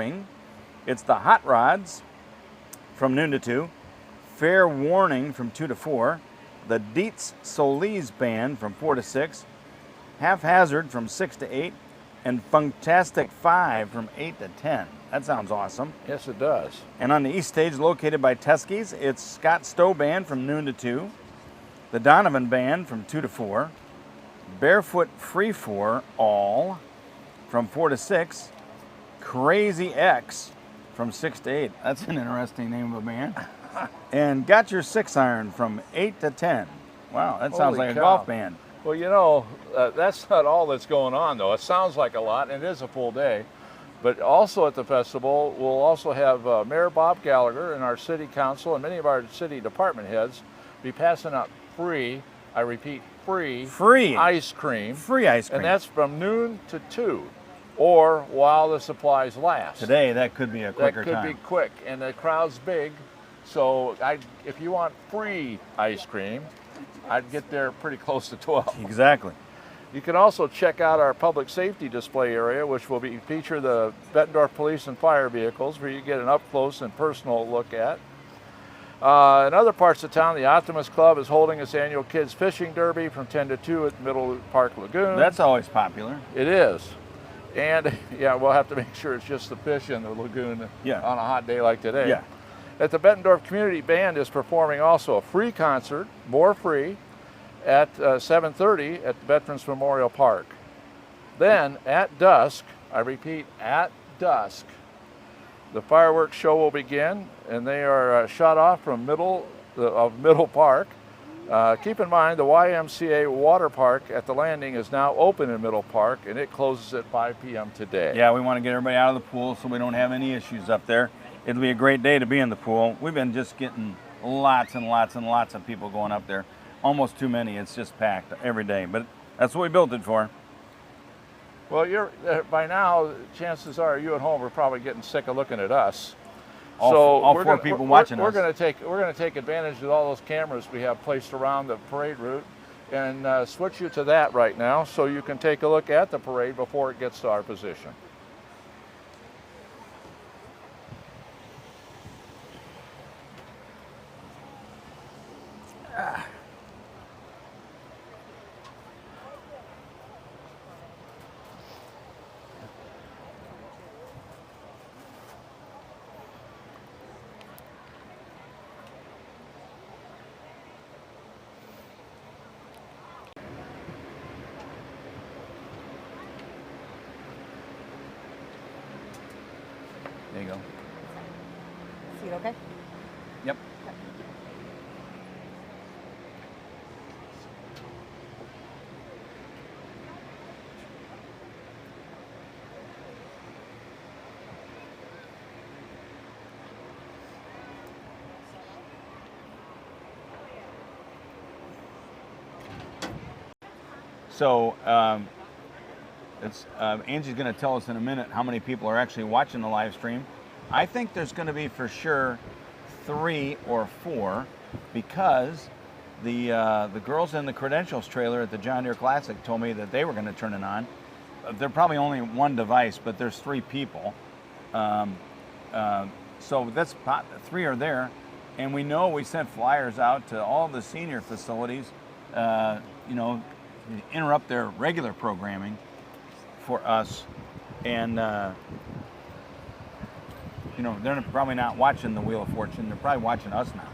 Brewing. It's the Hot Rods from noon to 2. Fair Warning from 2 to 4. The Dietz Solis Band from 4 to 6. Haphazard from 6 to 8. And Funktastic 5 from 8 to 10. That sounds awesome. Yes, it does. And on the east stage, located by Teskey's, it's Scott Stowe Band from noon to 2. The Donovan Band from 2 to 4. Barefoot Free For All from 4 to 6. Crazy X from 6 to 8. That's an interesting name of a band. And Got Your 6 Iron from 8 to 10. Wow, that sounds Holy like cow. a golf band. Well, you know, that's not all that's going on, though. It sounds like a lot, and it is a full day. But also at the festival, we'll also have Mayor Bob Gallagher and our city council and many of our city department heads be passing out free, I repeat, free ice cream. Free ice cream. And that's from noon to 2, or while the supplies last. Today, that could be a quicker time. That could be quick, and the crowd's big. So if you want free ice cream, I'd get there pretty close to 12. Exactly. You can also check out our public safety display area, which will feature the Bettendorf police and fire vehicles, where you get an up-close and personal look at. In other parts of town, the Optimist Club is holding its annual Kids Fishing Derby from 10 to 2 at Middle Park Lagoon. That's always popular. It is. And, yeah, we'll have to make sure it's just the fish in the lagoon on a hot day like today. Yeah. At the Bettendorf Community Band is performing also a free concert, more free, at 7:30 at Veterans Memorial Park. Then at dusk, I repeat, at dusk, the fireworks show will begin, and they are shot off from Middle Park. Keep in mind the YMCA water park at the landing is now open in Middle Park, and it closes at 5 p.m. today. Yeah, we want to get everybody out of the pool so we don't have any issues up there. It'll be a great day to be in the pool. We've been just getting lots and lots and lots of people going up there. Almost too many. It's just packed every day, but that's what we built it for. Well, by now, chances are you at home are probably getting sick of looking at us. All four people watching us. We're going to take advantage of all those cameras we have placed around the parade route, and switch you to that right now, so you can take a look at the parade before it gets to our position. There you go. Seat okay? Yep. So Angie's going to tell us in a minute how many people are actually watching the live stream. I think there's going to be for sure 3 or 4, because the girls in the credentials trailer at the John Deere Classic told me that they were going to turn it on. They're probably only one device, but there's 3 people. So that's 3 are there. And we know we sent flyers out to all the senior facilities, interrupt their regular programming for us. And, they're probably not watching the Wheel of Fortune. They're probably watching us now.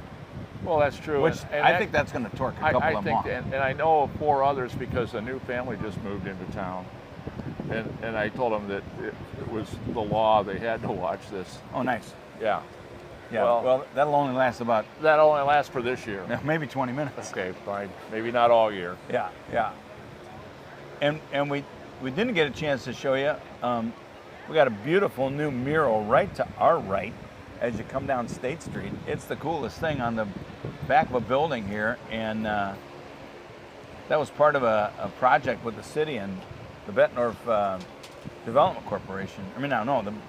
Well, that's true. Which I think that's going to torque a couple of them off. And I know of 4 others because a new family just moved into town. And I told them that it was the law. They had to watch this. Oh, nice. Yeah. Yeah, well, that'll only last about... That'll only last for this year. Maybe 20 minutes. Okay, fine. Maybe not all year. Yeah, yeah. And we didn't get a chance to show you. We got a beautiful new mural right to our right as you come down State Street. It's the coolest thing on the back of a building here, and that was part of a project with the city and the Bettendorf Development Corporation. The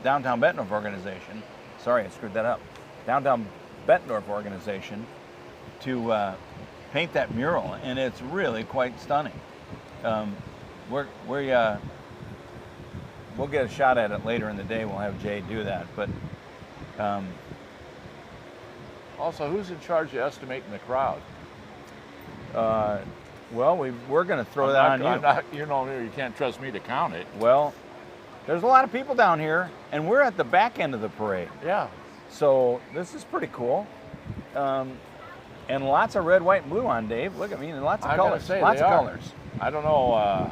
Downtown Bettendorf Organization. Sorry, I screwed that up. Downtown Bettendorf Organization to paint that mural, and it's really quite stunning. we'll get a shot at it later in the day. We'll have Jay do that. But Also, who's in charge of estimating the crowd? well, we're going to throw that on you. I'm not, you know, you can't trust me to count it. Well, there's a lot of people down here, and we're at the back end of the parade. Yeah. So this is pretty cool. And lots of red, white, and blue on, Dave. Look at me, and lots of colors. Lots of colors. I don't know.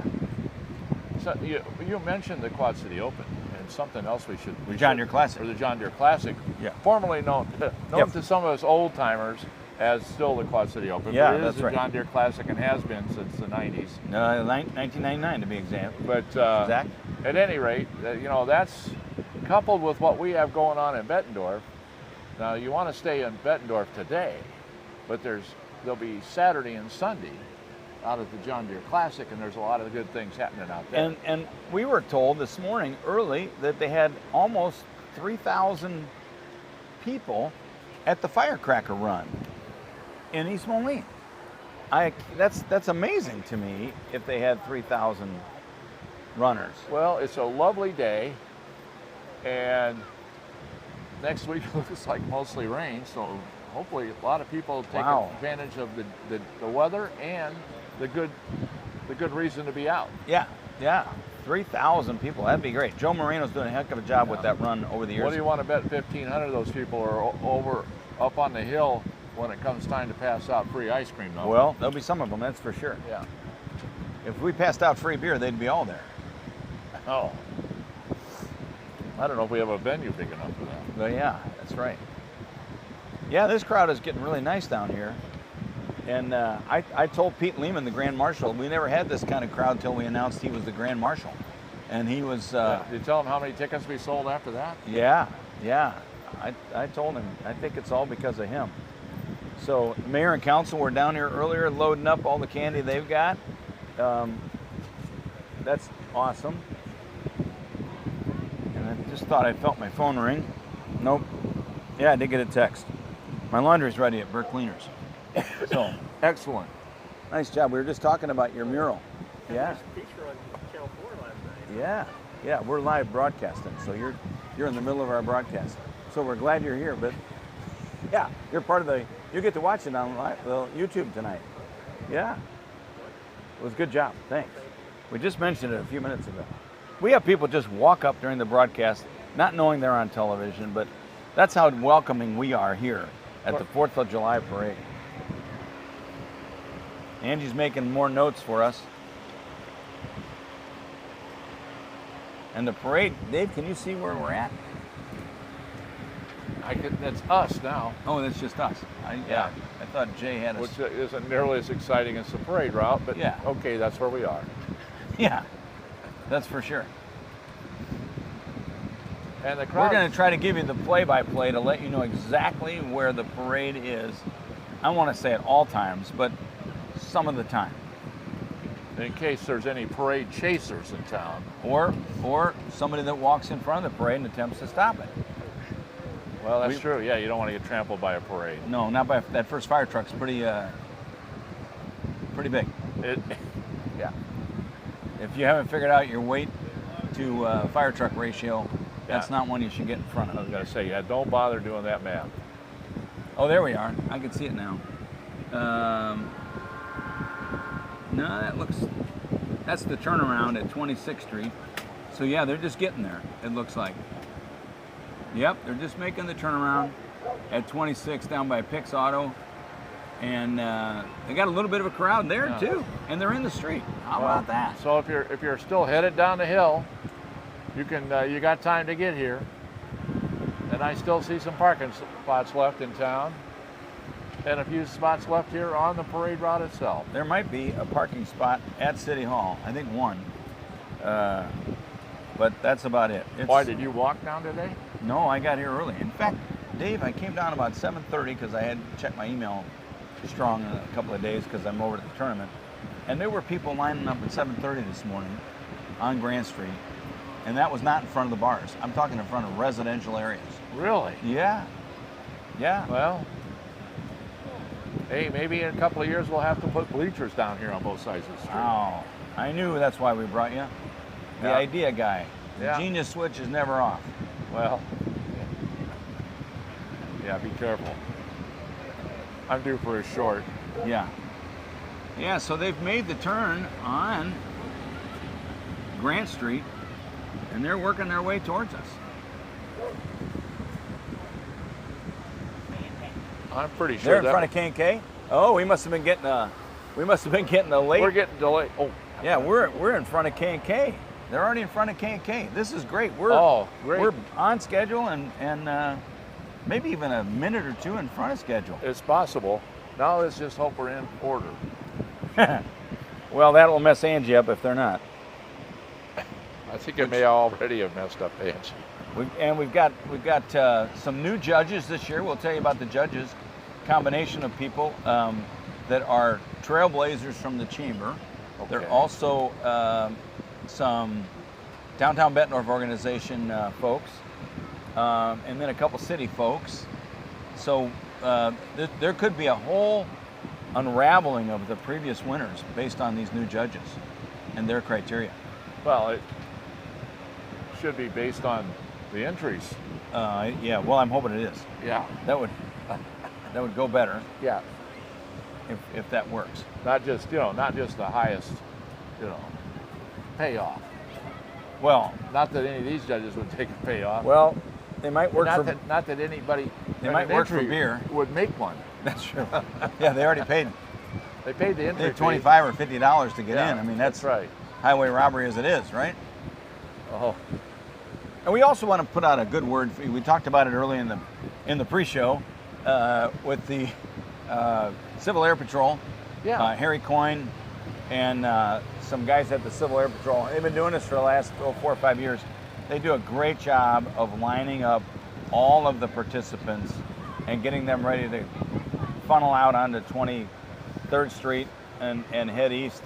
So you mentioned the Quad City Open, and something else we should. The John Deere Classic. Or the John Deere Classic. Yeah. Formerly known Yep. to some of us old timers as still the Quad City Open. Yeah, but it is that's the right. John Deere Classic and has been since the 90s. 1999 to be exact. But Exact. at any rate, you know, that's coupled with what we have going on in Bettendorf. Now you want to stay in Bettendorf today, but there'll be Saturday and Sunday out at the John Deere Classic, and there's a lot of good things happening out there. And we were told this morning early that they had almost 3,000 people at the firecracker run in East Moline. That's amazing to me if they had 3,000 runners. Well, it's a lovely day, and next week looks like mostly rain, so hopefully a lot of people take Wow. advantage of the weather and the good reason to be out. Yeah. 3,000 people, that'd be great. Joe Moreno's doing a heck of a job with that run over the years. What do you want to bet 1,500 of those people are up on the hill when it comes time to pass out free ice cream, though? Well, there'll be some of them, that's for sure. Yeah. If we passed out free beer, they'd be all there. Oh. I don't know if we have a venue big enough for that. But yeah, that's right. Yeah, this crowd is getting really nice down here. And I told Pete Lehman, the Grand Marshal, we never had this kind of crowd until we announced he was the Grand Marshal. And he was... Did you tell him how many tickets we sold after that? Yeah. I told him, I think it's all because of him. So the mayor and council were down here earlier loading up all the candy they've got. That's awesome. And I just thought I felt my phone ring. Nope. Yeah, I did get a text. My laundry's ready at Burke Cleaners. So, Excellent. nice job. We were just talking about your mural. Yeah. Feature on Channel 4 last night. Yeah, we're live broadcasting, so you're in the middle of our broadcast. So we're glad you're here, but yeah, you're part of you get to watch it on YouTube tonight. Yeah, it was a good job, thanks. We just mentioned it a few minutes ago. We have people just walk up during the broadcast, not knowing they're on television, but that's how welcoming we are here at the 4th of July parade. Angie's making more notes for us. And the parade, Dave, can you see where we're at? That's us now, Oh, that's just us. Yeah. I thought Jay had us. which isn't nearly as exciting as the parade route, but Yeah. okay, that's where we are. Yeah, that's for sure. And the crowd. We're going to try to give you the play-by-play to let you know exactly where the parade is. I want to say at all times, but some of the time. In case there's any parade chasers in town. Or somebody that walks in front of the parade and attempts to stop it. Well, that's true. Yeah, you don't want to get trampled by a parade. No, not by that first fire truck's pretty big. Yeah. If you haven't figured out your weight to fire truck ratio, that's not one you should get in front I was of. going to say, yeah, don't bother doing that math. Oh, there we are. I can see it now. No, that's the turnaround at 26th Street. So yeah, they're just getting there, it looks like. Yep, they're just making the turnaround at 26 down by Pix Auto. And they got a little bit of a crowd there too. And they're in the street. How about that? So if you're still headed down the hill, you got time to get here. And I still see some parking spots left in town. And a few spots left here on the parade route itself. There might be a parking spot at City Hall. I think one. But that's about it. Why, did you walk down today? No, I got here early. In fact, Dave, I came down about 7:30 because I had checked my email strong in a couple of days because I'm over at the tournament. And there were people lining up at 7:30 this morning on Grant Street. And that was not in front of the bars. I'm talking in front of residential areas. Really? Yeah. Well, hey, maybe in a couple of years we'll have to put bleachers down here on both sides of the street. Oh, I knew that's why we brought you. The Yeah. idea guy. Yeah. Genius switch is never off. Well, yeah, be careful. I'm due for a short. Yeah. Yeah, so they've made the turn on Grant Street, and they're working their way towards us. I'm pretty They're sure in that front of K&K. Oh, we must have been getting a late. we're getting delayed. Oh, Yeah, we're in front of K&K. They're already in front of K&K. This is great. We're great. on schedule and maybe even a minute or two in front of schedule. It's possible. Now let's just hope we're in order. Well, that'll mess Angie up if they're not. I think it may already have messed up Angie. We've got some new judges this year. We'll tell you about the judges. Combination of people that are trailblazers from the chamber. Okay. There are also some downtown Bettendorf organization folks, and then a couple city folks. So there could be a whole unraveling of the previous winners based on these new judges and their criteria. Well, it should be based on the entries. Yeah, well, I'm hoping it is. Yeah. That would go better Yeah. if that works. Not just the highest, payoff. Well, Not that any of these judges would take a payoff. well, they might work not for. that anybody They in might an work for entry beer. would make one. That's true. Yeah, they already paid. They paid the They entry paid fee. $25 or $50 to get Yeah, in. I mean, that's right. highway robbery as it is, right? Oh, And we also want to put out a good word. We talked about it early in the pre-show with the Civil Air Patrol. yeah. Harry Coyne and some guys at the Civil Air Patrol. They've been doing this for the last 4 or 5 years. They do a great job of lining up all of the participants and getting them ready to funnel out onto 23rd Street and head east.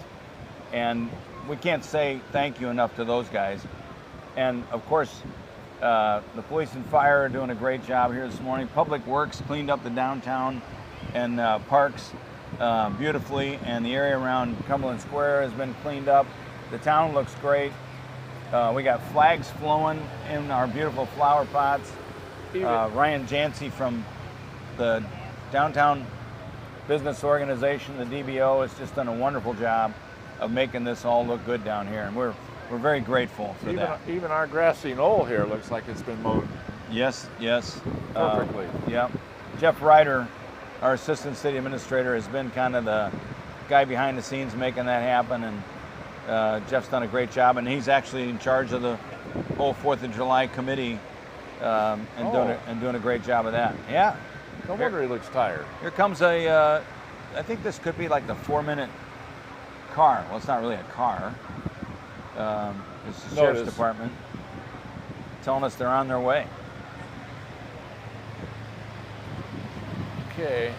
And we can't say thank you enough to those guys. And of course, the police and fire are doing a great job here this morning. Public Works cleaned up the downtown and parks beautifully, and the area around Cumberland Square has been cleaned up. The town looks great. We got flags flowing in our beautiful flower pots. Ryan Jancy from the Downtown Business Organization, the DBO, has just done a wonderful job of making this all look good down here, and we're very grateful for that. Even our grassy knoll here looks like it's been mowed Yes. perfectly. Yeah. Jeff Ryder, our assistant city administrator, has been kind of the guy behind the scenes making that happen, and Jeff's done a great job, and he's actually in charge of the whole 4th of July committee and doing a great job of that. Yeah. No wonder he looks tired. Here comes I think this could be like the 4-minute car. Well, it's not really a car. It's the sheriff's department telling us they're on their way. Okay.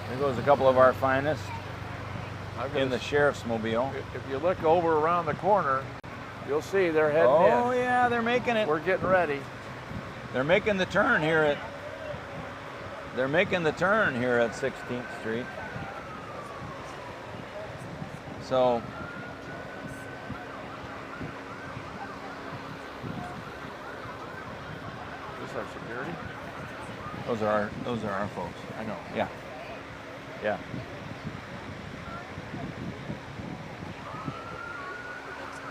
There goes a couple of our finest I'm gonna in the sheriff's mobile. If you look over around the corner, you'll see they're heading in. Oh yeah, they're making it. We're getting ready. They're making the turn here at 16th Street. So Is this our security? those are our folks. I know. Yeah. Yeah.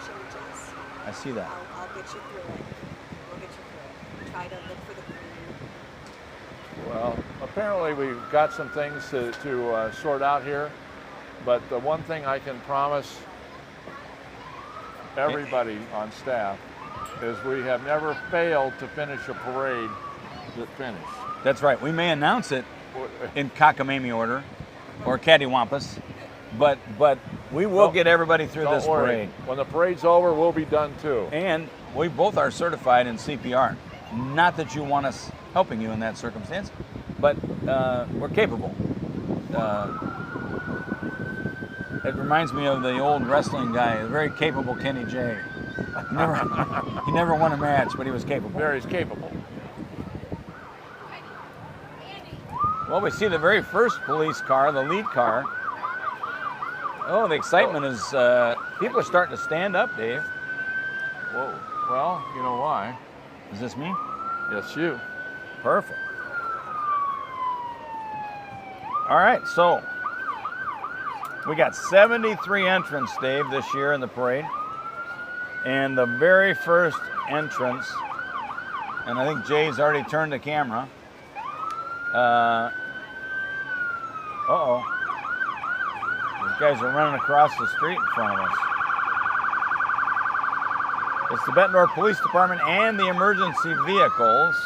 Changes. I see that. I'll get you through it. We'll get you through it. Try to look for the green. Well, apparently we've got some things to sort out here, but the one thing I can promise everybody on staff is we have never failed to finish a parade that finished. That's right. We may announce it in cockamamie order or cattywampus, but we will get everybody through this Don't worry. parade. When the parade's over, we'll be done too. And we both are certified in CPR. Not that you want us helping you in that circumstance, but we're capable. It reminds me of the old wrestling guy, the very capable Kenny J. He never won a match, but he was capable. Very capable. Well, we see the very first police car, the lead car. Oh, the excitement is, people are starting to stand up, Dave. Whoa. Well, you know why. Is this me? Yes, you. Perfect. All right, so we got 73 entrants, Dave, this year in the parade. And the very first entrance, and I think Jay's already turned the camera. Uh-oh. These guys are running across the street in front of us. It's the Bettendorf Police Department and the emergency vehicles.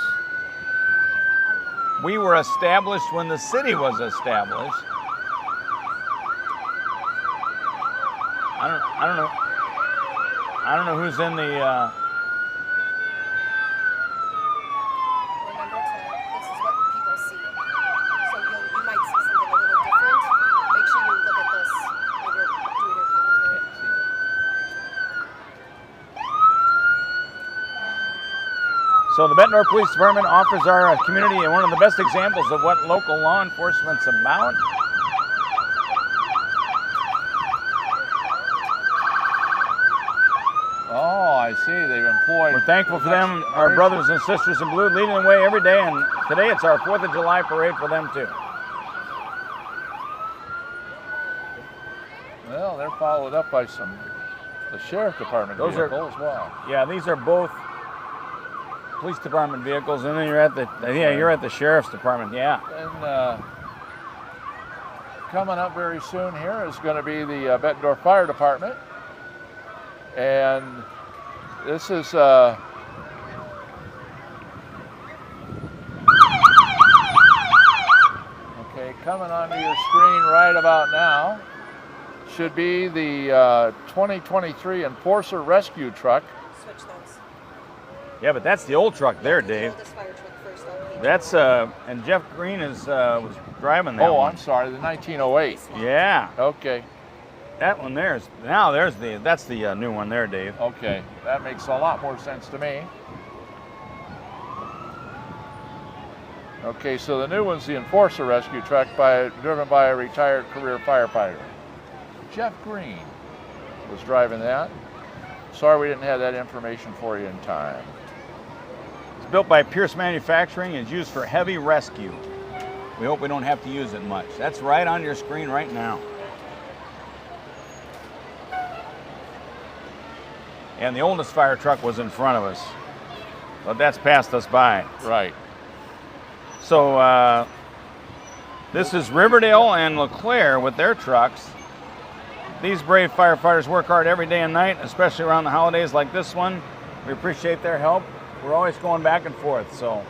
We were established when the city was established. I don't know who's in the. Remember this is what people see. So you might see something a little different. Make sure you look at this when you're doing your commentary. So the Bettendorf Police Department offers our community one of the best examples of what local law enforcement's about. Oh, I see. They've employed. We're thankful for them, our brothers and sisters in blue, leading the way every day, and today it's our 4th of July parade for them too. Well, they're followed up by the sheriff department Those vehicle are- as well. Yeah, these are both police department vehicles, and then you're at the sheriff's department. Yeah. And coming up very soon here is going to be the Bettendorf Fire Department. And this is okay, coming onto your screen right about now should be the 2023 Enforcer Rescue Truck. Switch those. Yeah, but that's the old truck there, Do the Dave. oldest fire truck first on page That's and Jeff Green was driving that Oh, one. I'm sorry, the 1908. Yeah, Okay, that one that's the new one there, Dave. okay, that makes a lot more sense to me. Okay, so the new one's the Enforcer Rescue Truck driven by a retired career firefighter. Jeff Green was driving that. Sorry we didn't have that information for you in time. It's built by Pierce Manufacturing and is used for heavy rescue. We hope we don't have to use it much. That's right on your screen right now. And the oldest fire truck was in front of us, but that's passed us by. Right. So this is Riverdale and LeClaire with their trucks. These brave firefighters work hard every day and night, especially around the holidays like this one. We appreciate their help. We're always going back and forth, so.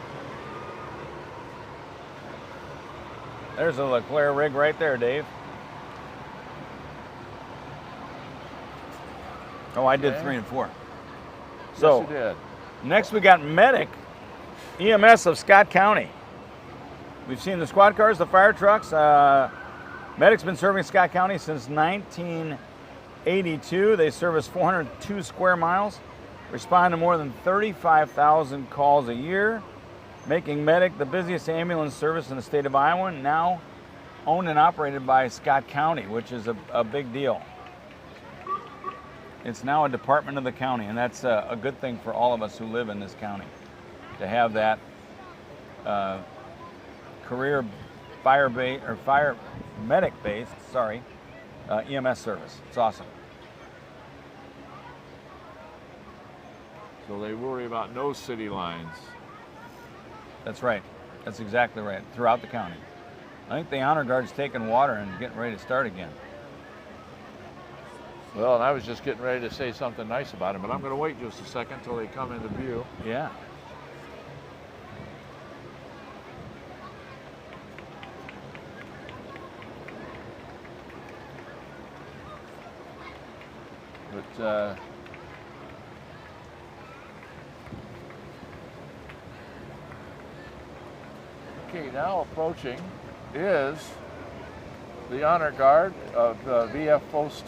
There's a LeClaire rig right there, Dave. Oh, I did Okay. 3 and 4. So Yes, you did. next we got Medic, EMS of Scott County. We've seen the squad cars, the fire trucks. Medic's been serving Scott County since 1982. They service 402 square miles, respond to more than 35,000 calls a year, making Medic the busiest ambulance service in the state of Iowa, now owned and operated by Scott County, which is a big deal. It's now a department of the county, and that's a good thing for all of us who live in this county, to have that career fire medic-based, EMS service. It's awesome. So they worry about no city lines. That's right. That's exactly right. Throughout the county. I think the Honor Guard's taking water and getting ready to start again. Well, and I was just getting ready to say something nice about them, but I'm going to wait just a second until they come into view. Yeah. But okay, now approaching is the Honor Guard of VF Post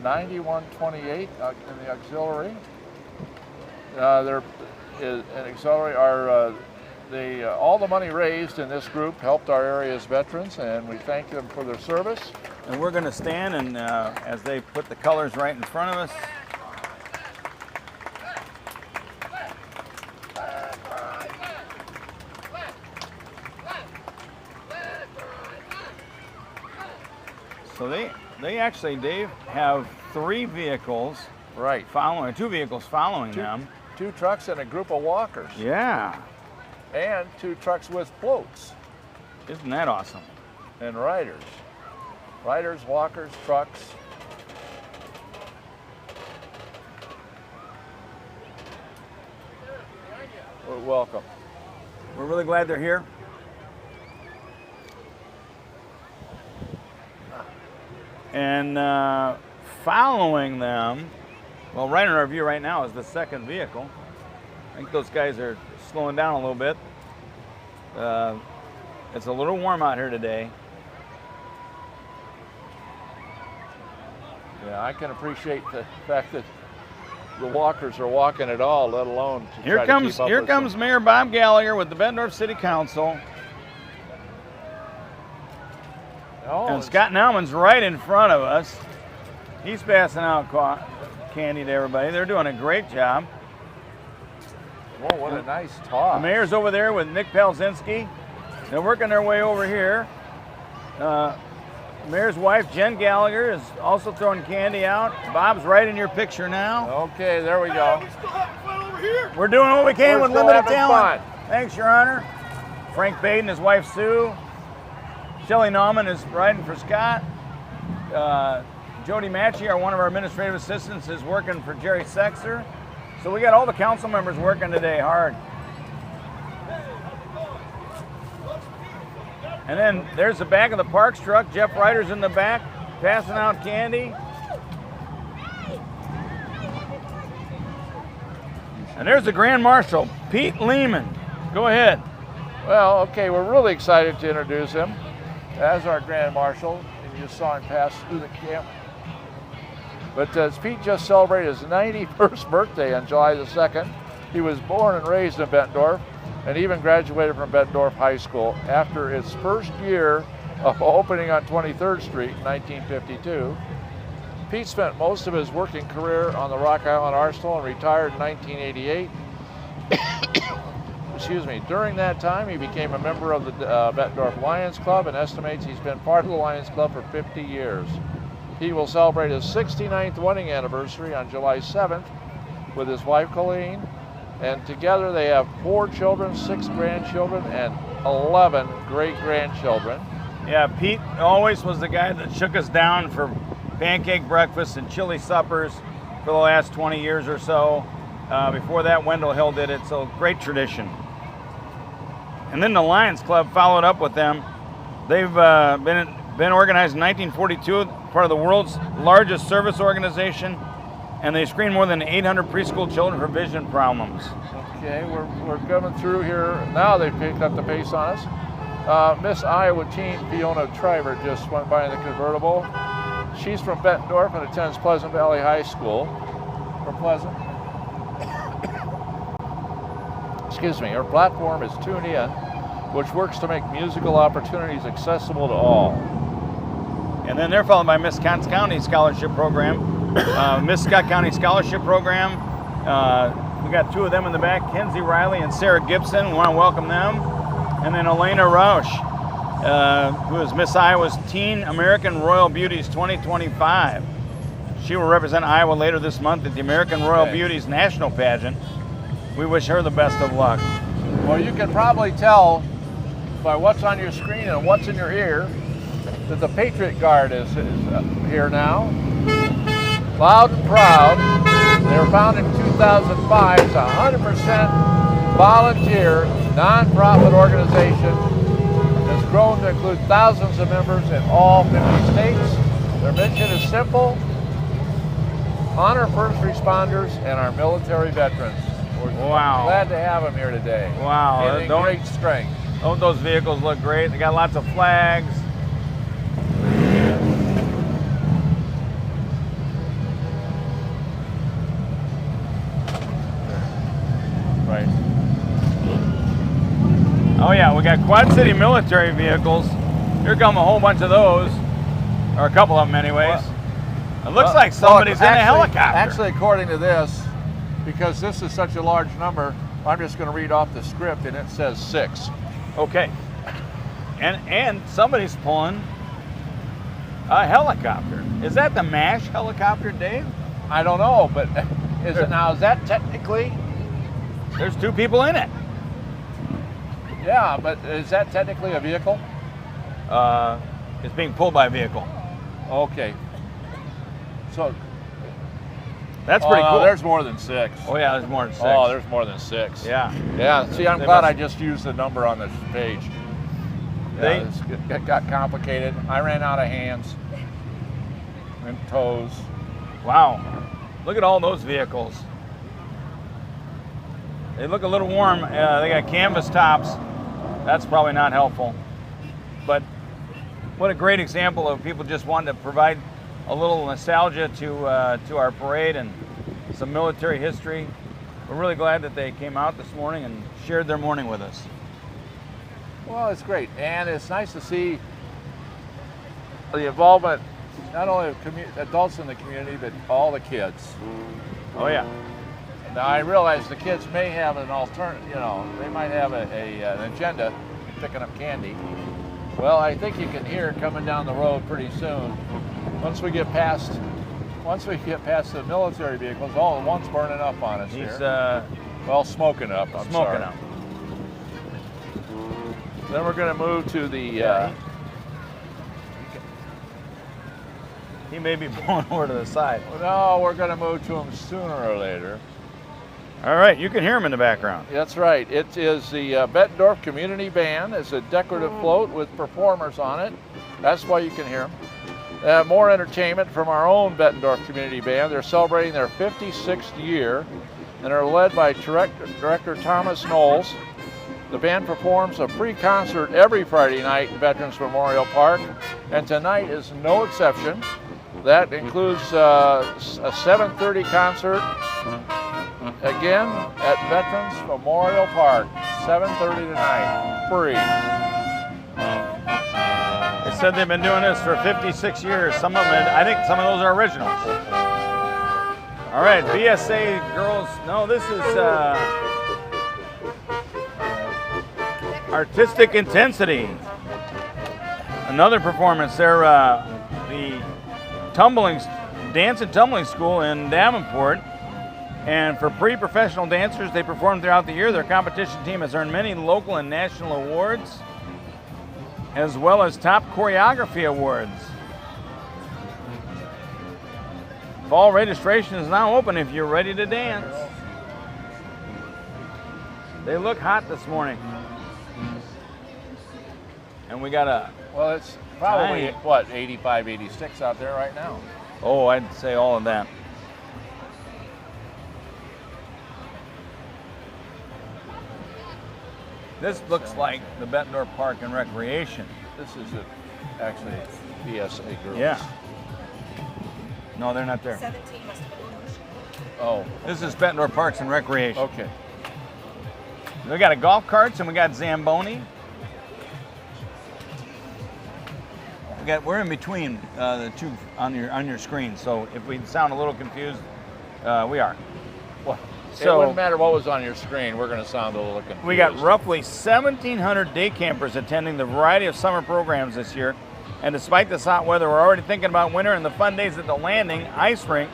9128 in the auxiliary. They're an auxiliary. All the money raised in this group helped our area's veterans, and we thank them for their service. And we're going to stand and as they put the colors right in front of us. So they actually, Dave, have 3 vehicles Right. following, 2 vehicles following them. 2 trucks and a group of walkers. Yeah. And 2 trucks with floats Isn't that awesome? and riders. Riders, walkers, trucks. Well, welcome. We're really glad they're here. And following them, well, right in our view right now is the 2nd vehicle. I think those guys are slowing down a little bit. It's a little warm out here today. Yeah, I can appreciate the fact that the walkers are walking at all, let alone to Here try comes to keep up here with comes them. Mayor Bob Gallagher with the Bettendorf City Council. Oh, And Scott Nauman's right in front of us. He's passing out candy to everybody. They're doing a great job. whoa, what a nice The talk. mayor's over there with Nick Palzinski. They're working their way over here. Mayor's wife, Jen Gallagher, is also throwing candy out. Bob's right in your picture now. Okay, there we go. We're doing what we can We're with still limited having talent. fun. Thanks, Your Honor. Frank Baden, his wife, Sue. Shelley Nauman is riding for Scott. Jody Matchy, one of our administrative assistants, is working for Jerry Sexer. So we got all the council members working today hard. And then there's the back of the Parks truck. Jeff Ryder's in the back, passing out candy. And there's the Grand Marshal, Pete Lehman. Go ahead. Well, okay, we're really excited to introduce him as our Grand Marshal. And you saw him pass through the camp. But Pete just celebrated his 91st birthday on July the 2nd. He was born and raised in Bettendorf and even graduated from Bettendorf High School after its first year of opening on 23rd Street in 1952. Pete spent most of his working career on the Rock Island Arsenal and retired in 1988. Excuse me. During that time, he became a member of the Bettendorf Lions Club and estimates he's been part of the Lions Club for 50 years. He will celebrate his 69th wedding anniversary on July 7th with his wife Colleen, and together they have 4 children, 6 grandchildren, and 11 great-grandchildren. Yeah, Pete always was the guy that shook us down for pancake breakfasts and chili suppers for the last 20 years or so. Before that, Wendell Hill did it, so great tradition. And then the Lions Club followed up with them. They've been organized in 1942, part of the world's largest service organization, and they screen more than 800 preschool children for vision problems. Okay, we're coming through here. Now they've picked up the pace on us. Miss Iowa teen Fiona Triver just went by in the convertible. She's from Bettendorf and attends Pleasant Valley High School. From Pleasant. Excuse me, her platform is Tune In, which works to make musical opportunities accessible to all. And then they're followed by Miss Scott County Scholarship Program. Miss Scott County Scholarship Program. We got 2 of them in the back, Kenzie Riley and Sarah Gibson. We want to welcome them. And then Elena Roush, who is Miss Iowa's Teen American Royal Beauties 2025. She will represent Iowa later this month at the American Royal Beauties National Pageant. We wish her the best of luck. Well, you can probably tell by what's on your screen and what's in your ear that the Patriot Guard is here now. Loud and proud. They were founded in 2005. It's a 100% volunteer, non-profit organization. It's grown to include thousands of members in all 50 states. Their mission is simple: honor first responders and our military veterans. We're glad to have them here today. Wow. In great strength. Don't those vehicles look great? They got lots of flags. Right. Oh yeah, we got Quad City military vehicles. Here come a whole bunch of those, or a couple of them anyways. It looks like somebody's in a helicopter. Actually, according to this, because this is such a large number, I'm just going to read off the script, and it says 6. Okay. And somebody's pulling A helicopter. Is that the MASH helicopter, Dave? I don't know, but is that technically? There's 2 people in it. Yeah, but is that technically a vehicle? It's being pulled by a vehicle. Okay. So That's pretty no, cool. there's more than 6. Oh yeah, there's more than 6. Oh, there's more than 6. Yeah. Yeah. See, I'm They glad must- I just used the number on this page. They- Yeah, it got complicated. I ran out of hands and toes. Wow. Look at all those vehicles. They look a little warm. They got canvas tops. That's probably not helpful. But what a great example of people just wanting to provide a little nostalgia to our parade and some military history. We're really glad that they came out this morning and shared their morning with us. Well, it's great, and it's nice to see the involvement not only of adults in the community, but all the kids. Oh yeah. Now I realize the kids may have an alternative, they might have an agenda picking up candy. Well, I think you can hear it coming down the road pretty soon. Once we get past the military vehicles, oh, one's burning up on us He's here. Well, smoking up. I'm smoking sorry. up. Then we're going to move to the. Yeah. He may be blowing over to the side. No, we're going to move to him sooner or later. All right, you can hear him in the background. That's right. It is the Bettendorf Community Band. It's a decorative float with performers on it. That's why you can hear them. More entertainment from our own Bettendorf Community Band. They're celebrating their 56th year and are led by Director Thomas Knowles. The band performs a free concert every Friday night in Veterans Memorial Park, and tonight is no exception. That includes a 7:30 concert, again at Veterans Memorial Park, 7:30 tonight, free. They said they've been doing this for 56 years. I think some of those are originals. All right, BSA girls. No, this is Artistic Intensity. Another performance. They're the dance and tumbling school in Davenport. And for pre-professional dancers, they perform throughout the year. Their competition team has earned many local and national awards, as well as top choreography awards. Fall registration is now open if you're ready to dance. They look hot this morning. And we got a... Well, it's probably, 85, 86 out there right now. Oh, I'd say all of that. This looks like the Bettendorf Park and Recreation. This is actually BSA girls. Yeah. No, they're not there. 17 must have been English. Oh, This is Bettendorf Parks and Recreation. okay. We got a golf carts and we got Zamboni. We're in between the two on your screen, so if we sound a little confused, we are. Well, it So- wouldn't matter what was on your screen. We're going to sound a little confused. We got roughly 1,700 day campers attending the variety of summer programs this year. And despite this hot weather, we're already thinking about winter and the fun days at the Landing Ice Rink.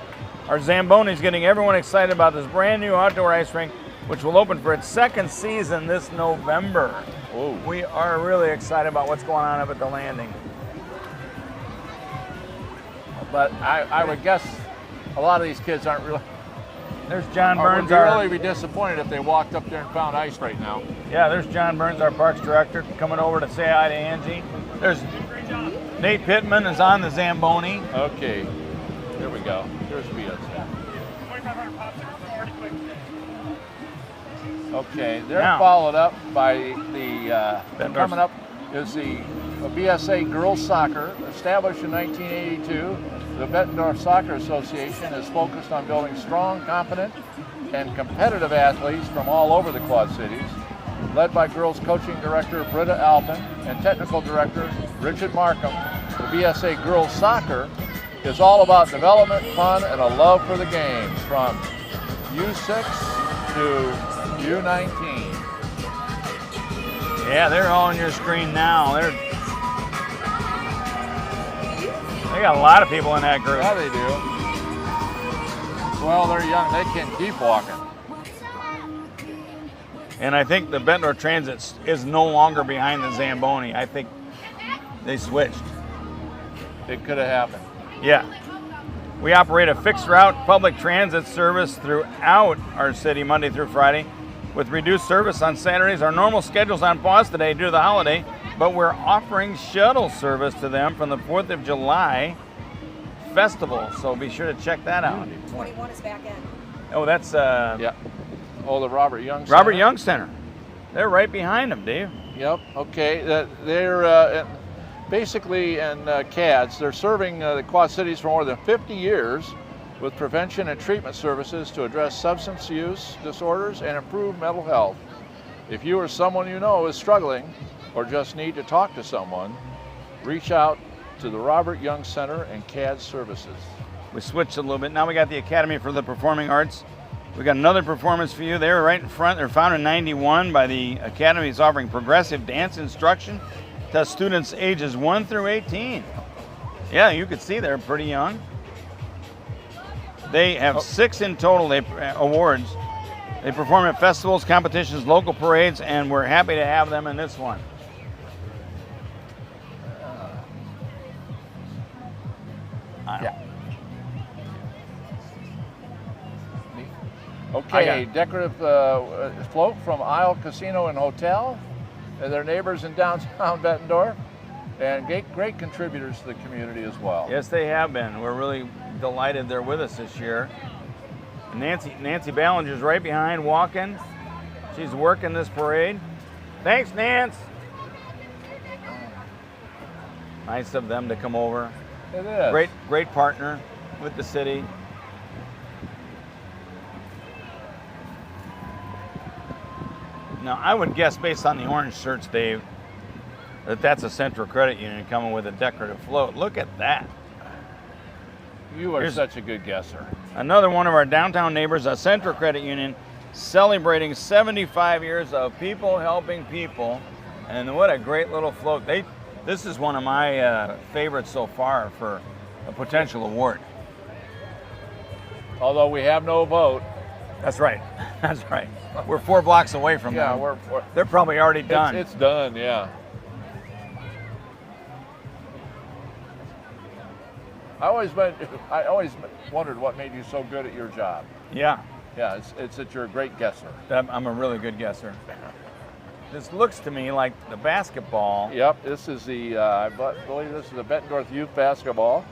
Our Zamboni is getting everyone excited about this brand new outdoor ice rink, which will open for its second season this November. Whoa. We are really excited about what's going on up at the Landing. But I would guess a lot of these kids aren't really. There's John Or Burns, would really be disappointed if they walked up there and found ice right now. Yeah, there's John Burns, our parks director, coming over to say hi to Angie. There's Nate Pittman is on the Zamboni. Okay, here we go. Here's BSA. 2,500 pops are pretty quick. Okay, they're Now- followed up by the Bettendorf. coming up is the BSA girls soccer, established in 1982. The Bettendorf Soccer Association is focused on building strong, competent, and competitive athletes from all over the Quad Cities. Led by girls coaching director Britta Alpin and technical director Richard Markham, the BSA girls soccer is all about development, fun, and a love for the game from U6 to U19. Yeah, they're all on your screen now. got a lot of people in that group. Yeah, they do. Well, they're young. They can keep walking. And I think the Bettendorf Transit is no longer behind the Zamboni. I think they switched. It could have happened. Yeah. We operate a fixed route public transit service throughout our city Monday through Friday with reduced service on Saturdays. Our normal schedule's on pause today due to the holiday, but we're offering shuttle service to them from the 4th of July festival, so be sure to check that out. 21 is back in. Oh, that's Yeah. Oh, the Robert Young Center. Robert Young Center. They're right behind them, Dave. Yep. Okay. They're basically in CADS. They're serving the Quad Cities for more than 50 years with prevention and treatment services to address substance use disorders and improve mental health. If you or someone you know is struggling or just need to talk to someone, reach out to the Robert Young Center and CADS services. We switched a little bit. Now we got the Academy for the Performing Arts. We got another performance for you. They were right in front. They're founded in '91 by the Academy. Is offering progressive dance instruction to students ages 1 through 18. Yeah, you could see they're pretty young. They have 6 in total awards. They perform at festivals, competitions, local parades, and we're happy to have them in this one. Yeah. I Okay, got decorative float from Isle Casino and Hotel. And their neighbors in downtown Bettendorf. And great contributors to the community as well. Yes, they have been. We're really delighted they're with us this year. And Nancy Ballinger's right behind walking. She's working this parade. Thanks, Nance. Nice of them to come over. It is. Great partner with the city. Now, I would guess based on the orange shirts, Dave, that that's a Central Credit Union coming with a decorative float. Look at that. You are Here's such a good guesser. another one of our downtown neighbors, a Central Credit Union, celebrating 75 years of people helping people. And what a great little float. This is one of my favorites so far for a potential award. Although we have no vote. That's right. That's right. We're 4 blocks away from Yeah, them. They're probably already done. It's done, yeah. I always wondered what made you so good at your job. Yeah, Yeah, it's that you're a great guesser. I'm a really good guesser. This looks to me like the basketball. Yep, this is I believe this is the Bettendorf Youth Basketball,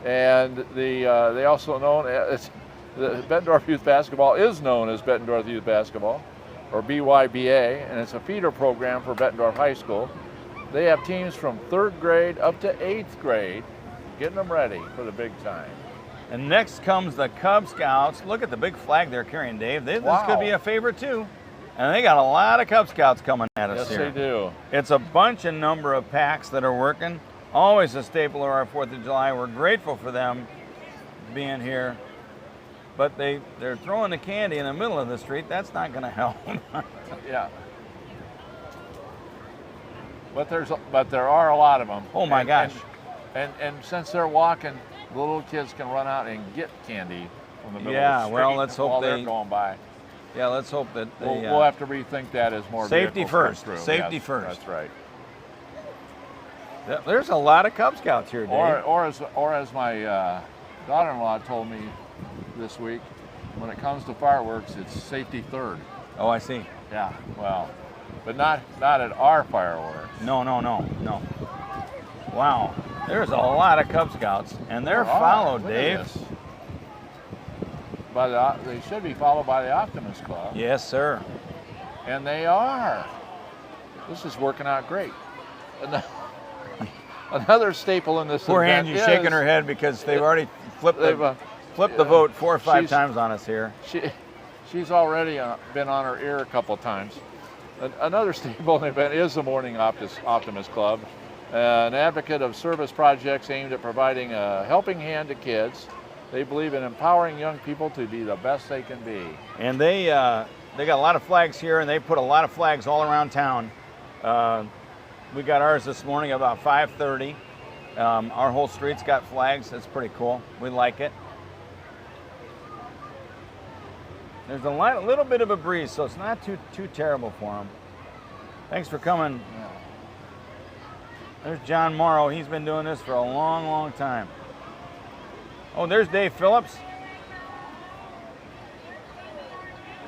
and they also known as the Bettendorf Youth Basketball is known as Bettendorf Youth Basketball, or BYBA, and it's a feeder program for Bettendorf High School. They have teams from 3rd grade up to 8th grade, getting them ready for the big time. And next comes the Cub Scouts. Look at the big flag they're carrying, Dave. This Wow. could be a favorite too. And they got a lot of Cub Scouts coming at us Yes, here. they do. It's a bunch and number of packs that are working. Always a staple of our 4th of July. We're grateful for them being here. But they're throwing the candy in the middle of the street. That's not going to help. Yeah. But there are a lot of them. Oh my gosh. And since they're walking, the little kids can run out and get candy from the middle Yeah, of the street well, let's hope while they- they're going by. Yeah, let's hope that they... We'll have to rethink that as more Safety vehicles come first. through. Safety Yes, first. That's right. There's a lot of Cub Scouts here, Dave. Or as my daughter-in-law told me this week, when it comes to fireworks, it's safety third. Oh, I see. Yeah, well, but not at our fireworks. No. Wow. There's a lot of Cub Scouts, and they're All right, followed, look at Dave. this. They should be followed by the Optimist Club. Yes, sir. And they are. This is working out great. Another staple in this Poor event Angie's is shaking her head because they've already flipped they've, the vote 4 or 5 she's- times on us here. She's already been on her ear a couple of times. Another staple in the event is the Morning Optimist Club, an advocate of service projects aimed at providing a helping hand to kids. They believe in empowering young people to be the best they can be. And they got a lot of flags here, and they put a lot of flags all around town. We got ours this morning about 5:30, Our whole street's got flags. It's pretty cool. We like it. There's a little bit of a breeze, so it's not too terrible for them. Thanks for coming. There's John Morrow. He's been doing this for a long, long time. Oh, there's Dave Phillips.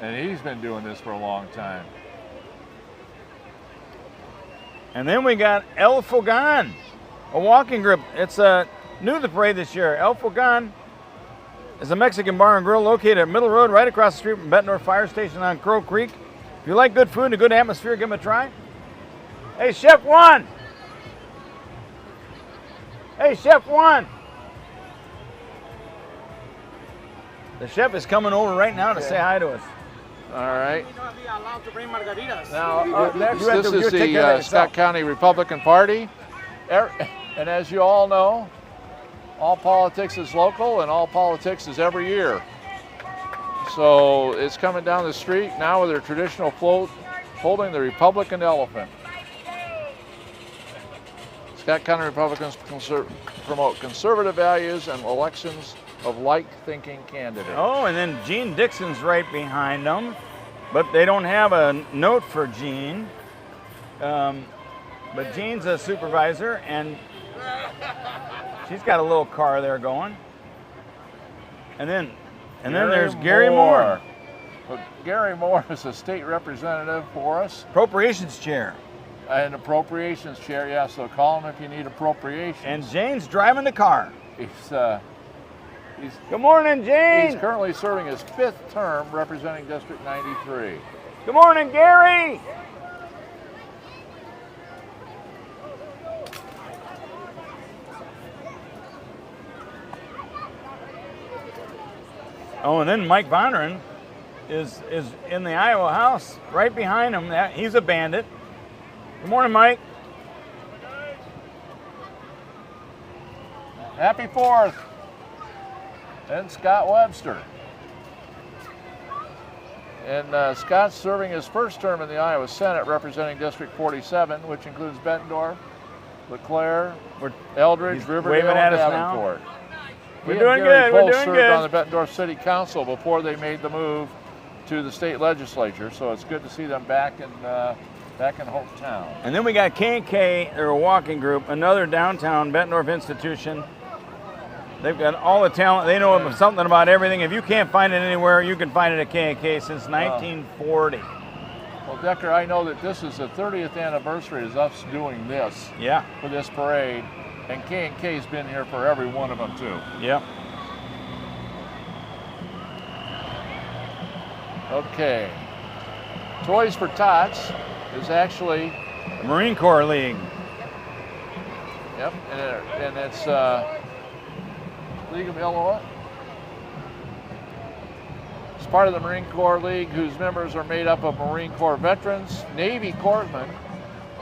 And he's been doing this for a long time. And then we got El Fogan, a walking group. It's new to the parade this year. El Fogan is a Mexican bar and grill located at Middle Road, right across the street from Bettendorf Fire Station on Crow Creek. If you like good food and a good atmosphere, give them a try. Hey, Chef Juan. Hey, Chef Juan. The chef is coming over right now to say hi to us. All right. We not be allowed to bring margaritas. Now, next, You have this to- you is take care of the yourself. Scott County Republican Party. And as you all know, all politics is local and all politics is every year. So it's coming down the street now with their traditional float holding the Republican elephant. Scott County Republicans promote conservative values and elections of like-thinking candidates. Oh, and then Gene Dixon's right behind them, but they don't have a note for Gene. But Gene's a supervisor, and she's got a little car there going. And then there's Gary Moore, Well, Gary Moore is a state representative for us, appropriations chair. an appropriations chair. Yeah, so call him if you need appropriations. And Jane's driving the car. He's Good morning, Jane. He's currently serving his 5th term representing District 93. Good morning, Gary. Oh, and then Mike Vonneran is in the Iowa House right behind him. He's a bandit. Good morning, Mike. Happy 4th. And Scott Webster. And Scott's serving his 1st term in the Iowa Senate representing District 47, which includes Bettendorf, LeClaire, Eldridge, He's Riverdale, waving and at us now. Davenport. We're He doing and Gary good, we're both doing served good. on the Bettendorf City Council before they made the move to the state legislature, so it's good to see them back in hometown. And then we got K&K, they're a walking group, another downtown Bettendorf institution. They've got all the talent. They know something about everything. If you can't find it anywhere, you can find it at K&K since 1940. Well, Decker, I know that this is the 30th anniversary of us doing this Yeah, for this parade, and K&K's been here for every one of them too. yep. Okay. Toys for Tots is actually, Marine Corps League. yep, and it's League of Illinois. It's part of the Marine Corps League, whose members are made up of Marine Corps veterans, Navy corpsmen,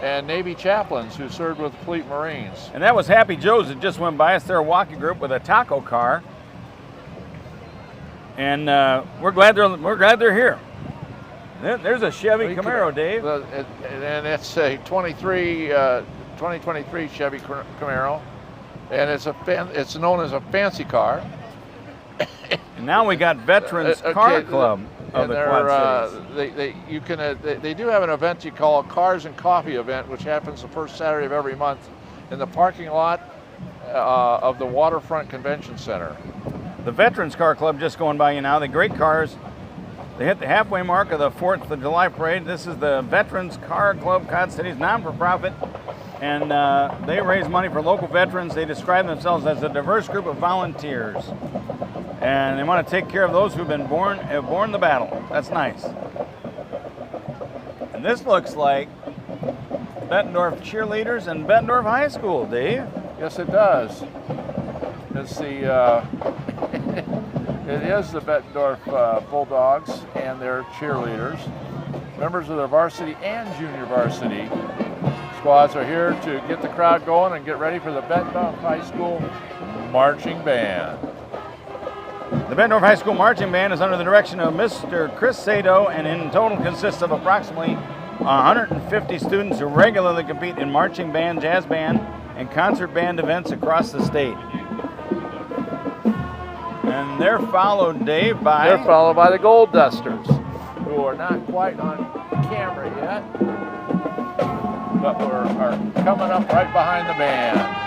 and Navy chaplains who served with the Fleet Marines. And that was Happy Joe's that just went by us. They're a walking group with a taco car. And we're glad they're here. There's a Chevy Camaro, Dave. And it's a 2023 Chevy Camaro, and it's known as a fancy car. And now we got Veterans Car Club of and the they're, Quad Cities. they do have an event you call a Cars and Coffee event, which happens the first Saturday of every month in the parking lot of the Waterfront Convention Center. The Veterans Car Club just going by you now. The great cars. They hit the halfway mark of the 4th of July parade. This is the Veterans Car Club, Quad Cities, non-for-profit. And they raise money for local veterans. They describe themselves as a diverse group of volunteers. And they want to take care of those who've have borne the battle. That's nice. And this looks like Bettendorf cheerleaders and Bettendorf High School, Dave. Yes, it does. It's the it is the Bettendorf Bulldogs and their cheerleaders. Members of their varsity and junior varsity squads are here to get the crowd going and get ready for the Bettendorf High School marching band. The Bettendorf High School Marching Band is under the direction of Mr. Chris Sato and in total consists of approximately 150 students who regularly compete in marching band, jazz band, and concert band events across the state. And they're followed, Dave, by... They're followed by the Gold Dusters, who are not quite on camera yet, but are coming up right behind the band.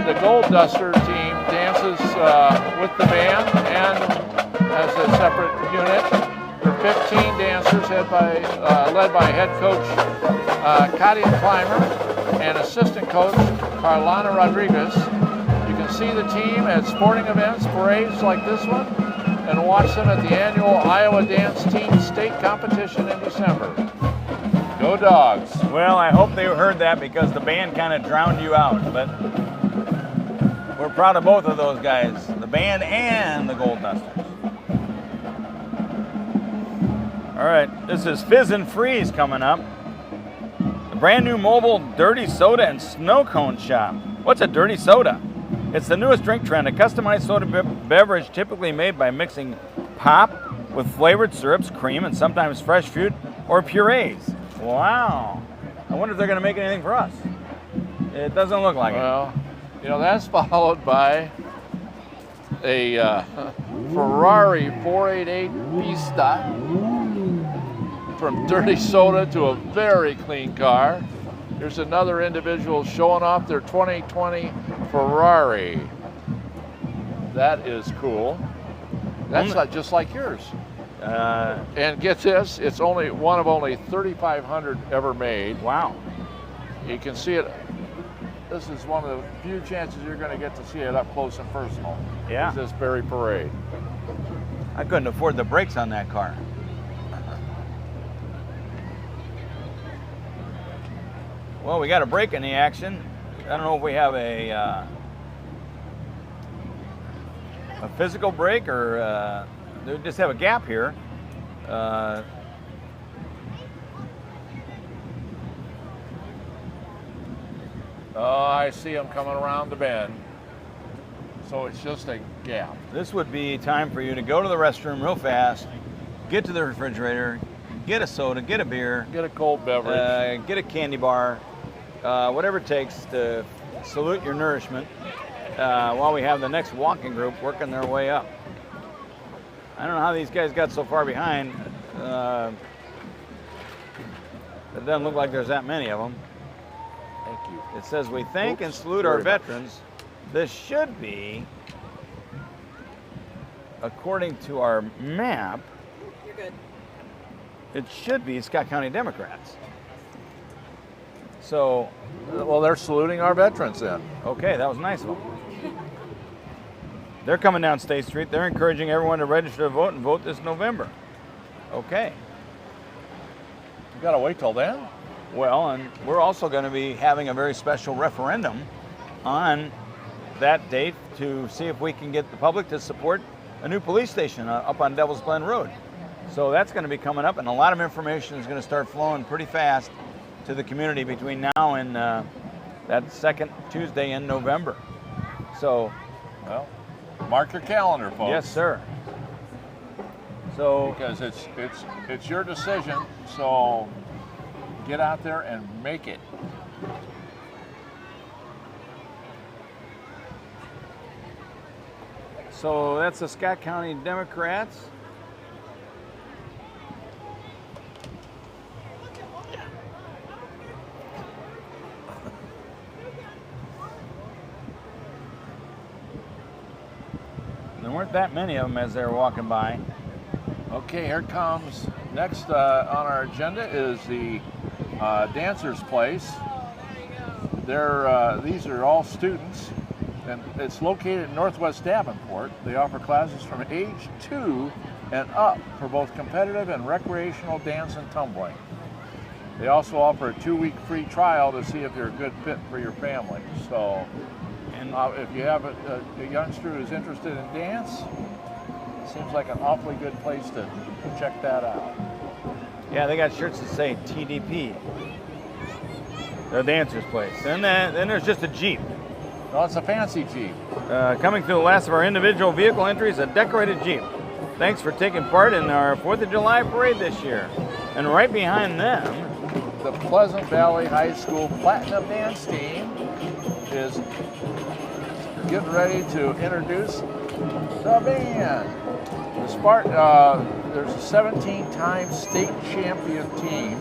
The Gold Duster team dances with the band and as a separate unit. There are 15 dancers led by head coach Katia Clymer and assistant coach Carlana Rodriguez. You can see the team at sporting events, parades like this one, and watch them at the annual Iowa Dance Team State Competition in December. Go Dogs! Well, I hope they heard that because the band kind of drowned you out, but we're proud of both of those guys, the band and the Gold Dusters. All right, this is Fizz and Freeze coming up. The brand new mobile dirty soda and snow cone shop. What's a dirty soda? It's the newest drink trend, a customized soda beverage typically made by mixing pop with flavored syrups, cream, and sometimes fresh fruit or purees. Wow. I wonder if they're going to make anything for us. It doesn't look like it. Well, you know, that's followed by a Ferrari 488 Pista. From dirty soda to a very clean car. Here's another individual showing off their 2020 Ferrari. That is cool. That's not just like yours. And get this, it's only one of only 3,500 ever made. Wow. You can see it. This is one of the few chances you're going to get to see it up close and personal. Yeah. Is this very parade. I couldn't afford the brakes on that car. Well, we got a break in the action. I don't know if we have a physical break or we just have a gap here. Oh, I see them coming around the bend. So it's just a gap. This would be time for you to go to the restroom real fast, get to the refrigerator, get a soda, get a beer, Get a cold beverage. get a candy bar, whatever it takes to salute your nourishment while we have the next walking group working their way up. I don't know how these guys got so far behind. It doesn't look like there's that many of them. Thank you. It says we thank and salute our veterans. This should be, according to our map, You're good. it should be Scott County Democrats. So, Well, they're saluting our veterans then. okay, that was nice of them. They're coming down State Street. They're encouraging everyone to register to vote and vote this November. Okay. You gotta wait till then. Well, and we're also going to be having a very special referendum on that date to see if we can get the public to support a new police station up on Devil's Glen Road. So that's going to be coming up, and a lot of information is going to start flowing pretty fast to the community between now and that second Tuesday in November. So, Well, mark your calendar, folks. yes, sir. So, Because it's your decision. So get out there and make it. so that's the Scott County Democrats. There weren't that many of them as they were walking by. Okay, here comes. Next on our agenda is the Dancers Place. These are all students, and it's located in Northwest Davenport. They offer classes from age 2 and up for both competitive and recreational dance and tumbling. They also offer a 2-week free trial to see if you're a good fit for your family. So, And if you have a youngster who's interested in dance, it seems like an awfully good place to check that out. yeah, they got shirts that say TDP, the Dancers Place. And then there's just a Jeep. No, it's a fancy Jeep. Coming through the last of our individual vehicle entries, a decorated Jeep. Thanks for taking part in our 4th of July parade this year. And right behind them, the Pleasant Valley High School Platinum Dance Team is getting ready to introduce the band. There's a 17-time state champion team,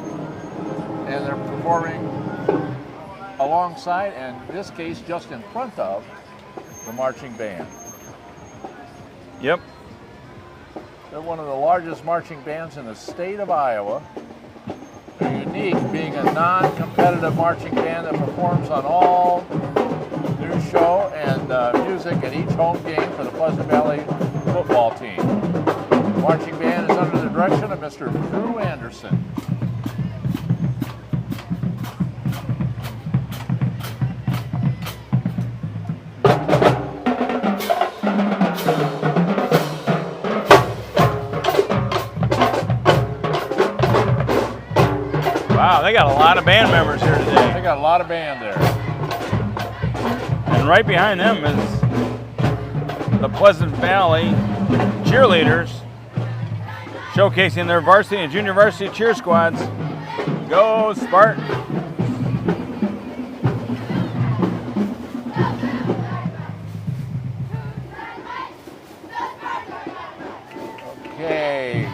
and they're performing alongside, and in this case, just in front of, the marching band. yep, They're one of the largest marching bands in the state of Iowa. They're unique, being a non-competitive marching band that performs on all news show and music at each home game for the Pleasant Valley football team. The marching band is under the direction of Mr. Drew Anderson. wow, they got a lot of band members here today. They got a lot of band there. And right behind them is the Pleasant Valley cheerleaders showcasing their varsity and junior varsity cheer squads. Go Spartans! Okay,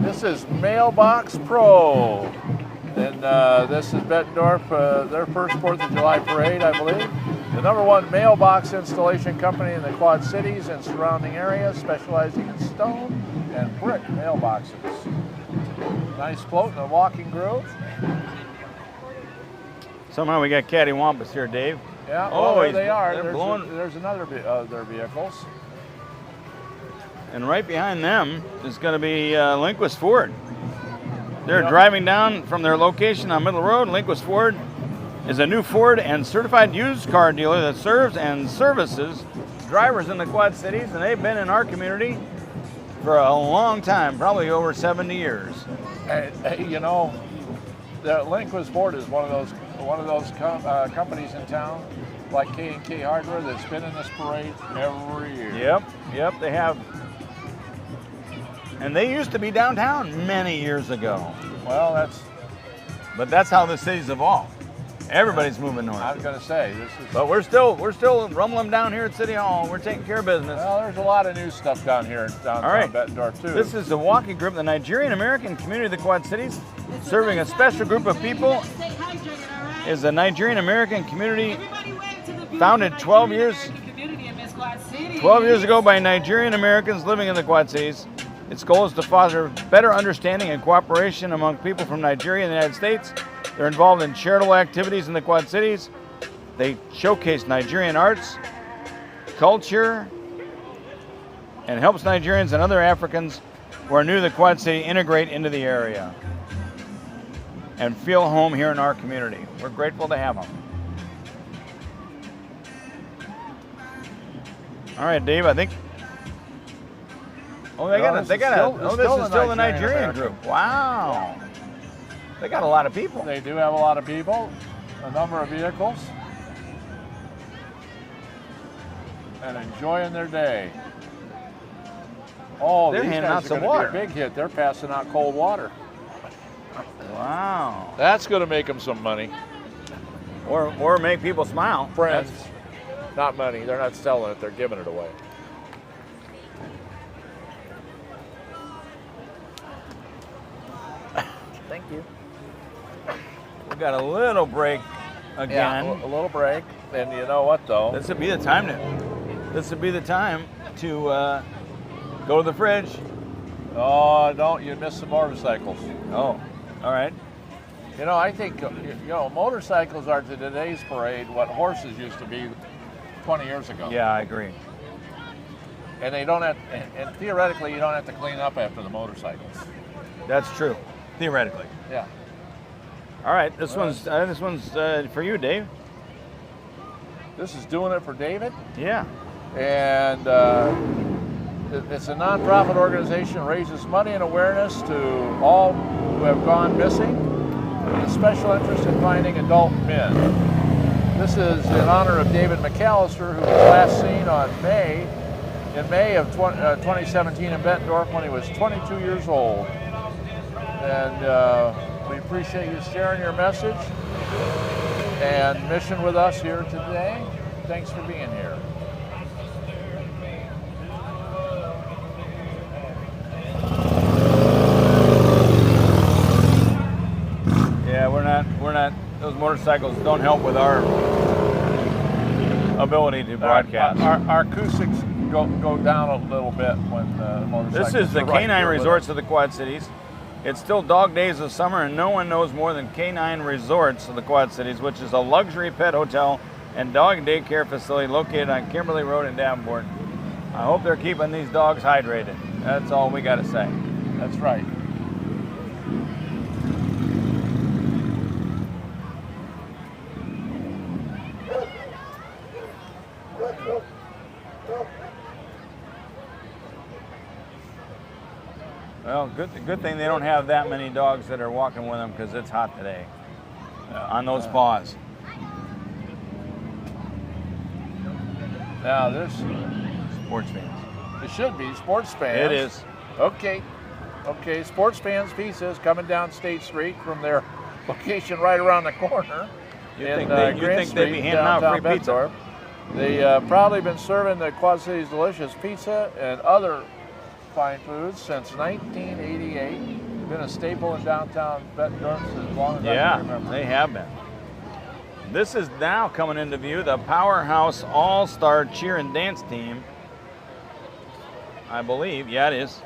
this is Mailbox Pro, and this is Bettendorf, their first 4th of July parade, I believe. The #1 mailbox installation company in the Quad Cities and surrounding areas, specializing in stone and brick mailboxes. Nice float in the walking groove. Somehow we got cattywampus here, Dave. Yeah, Oh, well, there they are. they're There's, blowing- there's another of their vehicles. And right behind them is going to be Linquist Ford. They're Yep. driving down from their location on Middle Road. Linquist Ford is a new Ford and certified used car dealer that serves and services drivers in the Quad Cities, and they've been in our community for a long time, probably over 70 years. You know, the Linquist Ford is one of those companies in town, like K&K Hardware, that's been in this parade every year. Yep, they have. And they used to be downtown many years ago. Well, But that's how the city's evolved. Everybody's moving north. I was going to say, this is. But we're still rumbling down here at City Hall. We're taking care of business. Well, there's a lot of new stuff down here in downtown All right. Bettendorf too. This is the walking group, the Nigerian American community of the Quad Cities, serving a special group of people. Is a Nigerian American community founded 12 years ago by Nigerian Americans living in the Quad Cities. Its goal is to foster better understanding and cooperation among people from Nigeria and the United States. They're involved in charitable activities in the Quad Cities. They showcase Nigerian arts, culture, and helps Nigerians and other Africans who are new to the Quad City integrate into the area and feel home here in our community. We're grateful to have them. All right, Dave, I think. Oh, this is still the Nigerian group. Wow. They got a lot of people. They do have a lot of people, a number of vehicles, and enjoying their day. Oh, They're these handing guys out are some gonna water. be a big hit. They're passing out cold water. Wow. That's going to make them some money. Or make people smile. Friends, not money. They're not selling it. They're giving it away. Thank you. We got a little break again. Yeah, a little break. And you know what, though? This would be the time to go to the fridge. Oh, don't. You miss some motorcycles. Oh, all right. You know, I think, motorcycles are to today's parade what horses used to be 20 years ago. Yeah, I agree. And they don't have, and theoretically, you don't have to clean up after the motorcycles. That's true, theoretically. Yeah. All right, this one's for you, Dave. This is Doing It for David. Yeah. And it's a nonprofit organization that raises money and awareness to all who have gone missing, with a special interest in finding adult men. This is in honor of David McAllister, who was last seen in May of 2017 in Bettendorf when he was 22 years old. And we appreciate you sharing your message and mission with us here today. Thanks for being here. Yeah, we're not. Those motorcycles don't help with our ability to broadcast. Our acoustics go down a little bit when motorcycles. This is the are right Canine here with Resorts us. of the Quad Cities. It's still dog days of summer, and no one knows more than Canine Resorts of the Quad Cities, which is a luxury pet hotel and dog and daycare facility located on Kimberly Road in Davenport. I hope they're keeping these dogs hydrated. That's all we got to say. That's right. Well, good thing they don't have that many dogs that are walking with them because it's hot today on those paws. Now this, Sports fans. it should be sports fans. It is. Okay. Okay, Sports Fans Pizza is coming down State Street from their location right around the corner. You in think Grant they'd Street, be handing out downtown free pizza? Bettendorf. They probably been serving the Quad Cities delicious pizza and other fine foods since 1988. Been a staple in downtown Bettendorf as long as I can remember. They have been. This is now coming into view, the Powerhouse All-Star Cheer and Dance Team. I believe, yeah, it is.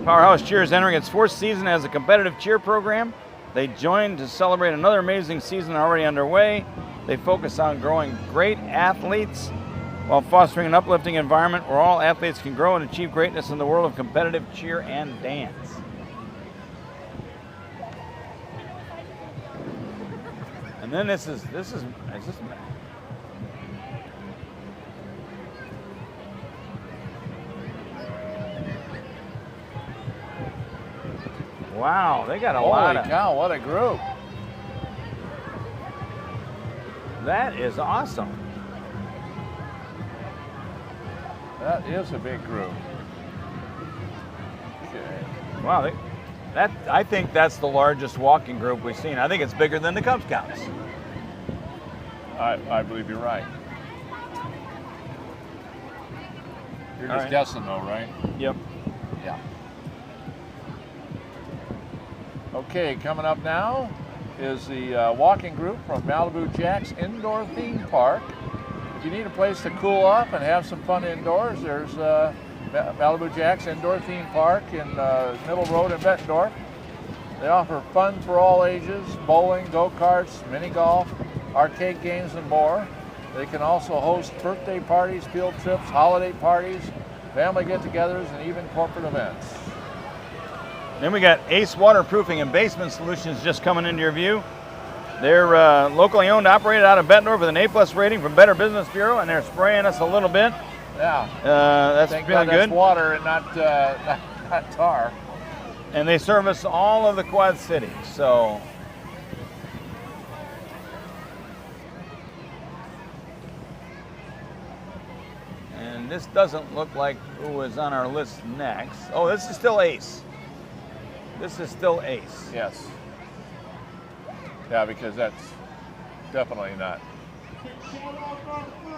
Powerhouse Cheer is entering its fourth season as a competitive cheer program. They joined to celebrate another amazing season already underway. They focus on growing great athletes while fostering an uplifting environment where all athletes can grow and achieve greatness in the world of competitive cheer and dance. And then this is wow, they got a lot Holy of, cow, what a group. that is awesome. That is a big group. Okay. Wow, I think that's the largest walking group we've seen. I think it's bigger than the Cub Scouts. I believe you're right. You're All just right. guessing though, right? Yep. Yeah. Okay, coming up now is the walking group from Malibu Jack's Indoor Theme Park. If you need a place to cool off and have some fun indoors, there's Malibu Jack's Indoor Theme Park in Middle Road in Bettendorf. They offer fun for all ages, bowling, go-karts, mini golf, arcade games, and more. They can also host birthday parties, field trips, holiday parties, family get-togethers, and even corporate events. Then we got Ace Waterproofing and Basement Solutions just coming into your view. They're locally owned, operated out of Bettendorf with an A+ rating from Better Business Bureau, and they're spraying us a little bit. Yeah. That's Thank feeling God that's good. water and not tar. And they service all of the Quad Cities. So and this doesn't look like who is on our list next. Oh, this is still Ace. This is still Ace. Yes. Yeah, because that's definitely not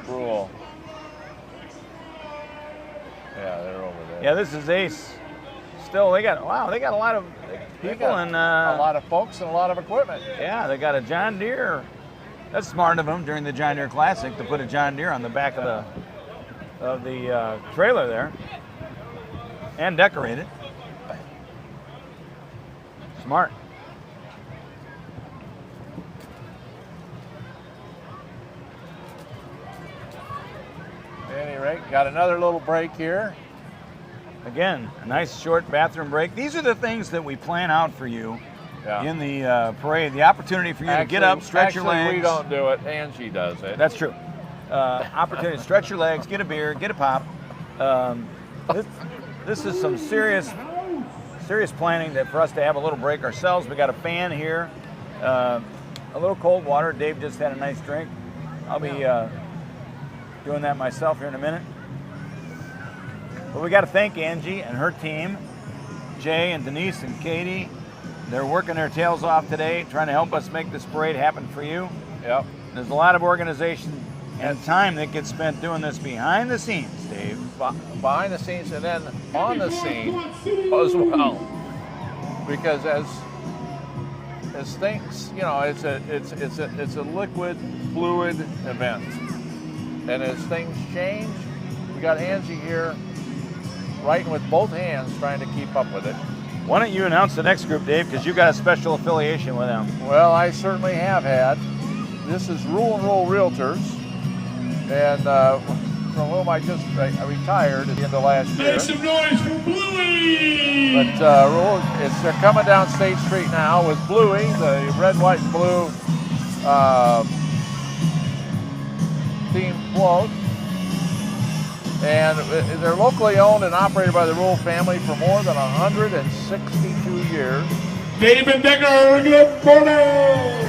Rule. Yeah, they're over there. Yeah, this is Ace. Still, they got a lot of They people got and a lot of folks and a lot of equipment. yeah, they got a John Deere. That's smart of them during the John Deere Classic to put a John Deere on the back of the trailer there and decorate it. Smart. At any rate, got another little break here. Again, a nice short bathroom break. These are the things that we plan out for you Yeah. in the parade. The opportunity for you to get up, stretch your legs. We don't do it. Angie does it. That's true. Opportunity to stretch your legs, get a beer, get a pop. This is some serious planning for us to have a little break ourselves. We got a fan here, a little cold water. Dave just had a nice drink. I'll be doing that myself here in a minute. But we got to thank Angie and her team Jay and Denise and Katie. They're working their tails off today, trying to help us make this parade happen for you. Yep. There's a lot of organization and time that gets spent doing this behind the scenes, Dave. Behind the scenes and then on the scene as well. Because as things, you know, it's a liquid, fluid event. And as things change, we got Angie here writing with both hands trying to keep up with it. Why don't you announce the next group, Dave, because you got a special affiliation with them. Well, I certainly have had. This is Rule and Roll Realtors, and from whom I retired at the end of last year. Make some noise for Bluey! But they're coming down State Street now with Bluey, the red, white, and blue theme float. And they're locally owned and operated by the Rule family for more than 162 years. Dave and Decker, good morning!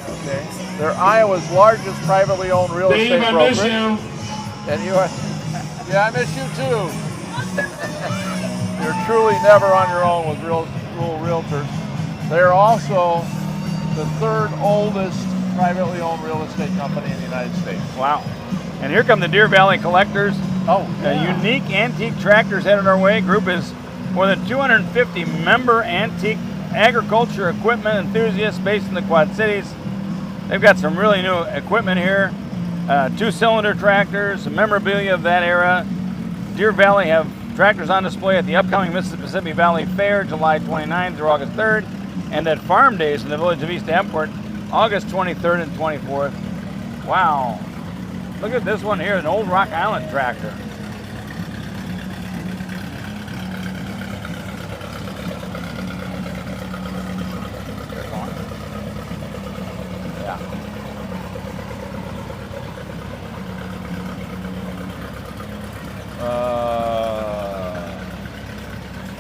Okay. They're Iowa's largest privately owned real Dave, estate I brokerage. miss you. And you are, yeah, I miss you too. You're truly never on your own with Rule Realtors. They're also the third oldest privately owned real estate company in the United States. Wow. And here come the Deer Valley Collectors. Oh, yeah. Unique antique tractors headed our way. Group is more than 250 member antique agriculture equipment enthusiasts based in the Quad Cities. They've got some really new equipment here. 2-cylinder tractors, some memorabilia of that era. Deer Valley have tractors on display at the upcoming Mississippi Valley Fair, July 29th through August 3rd, and at Farm Days in the village of East Davenport, August 23rd and 24th. Wow. Look at this one here, an old Rock Island tractor. Yeah.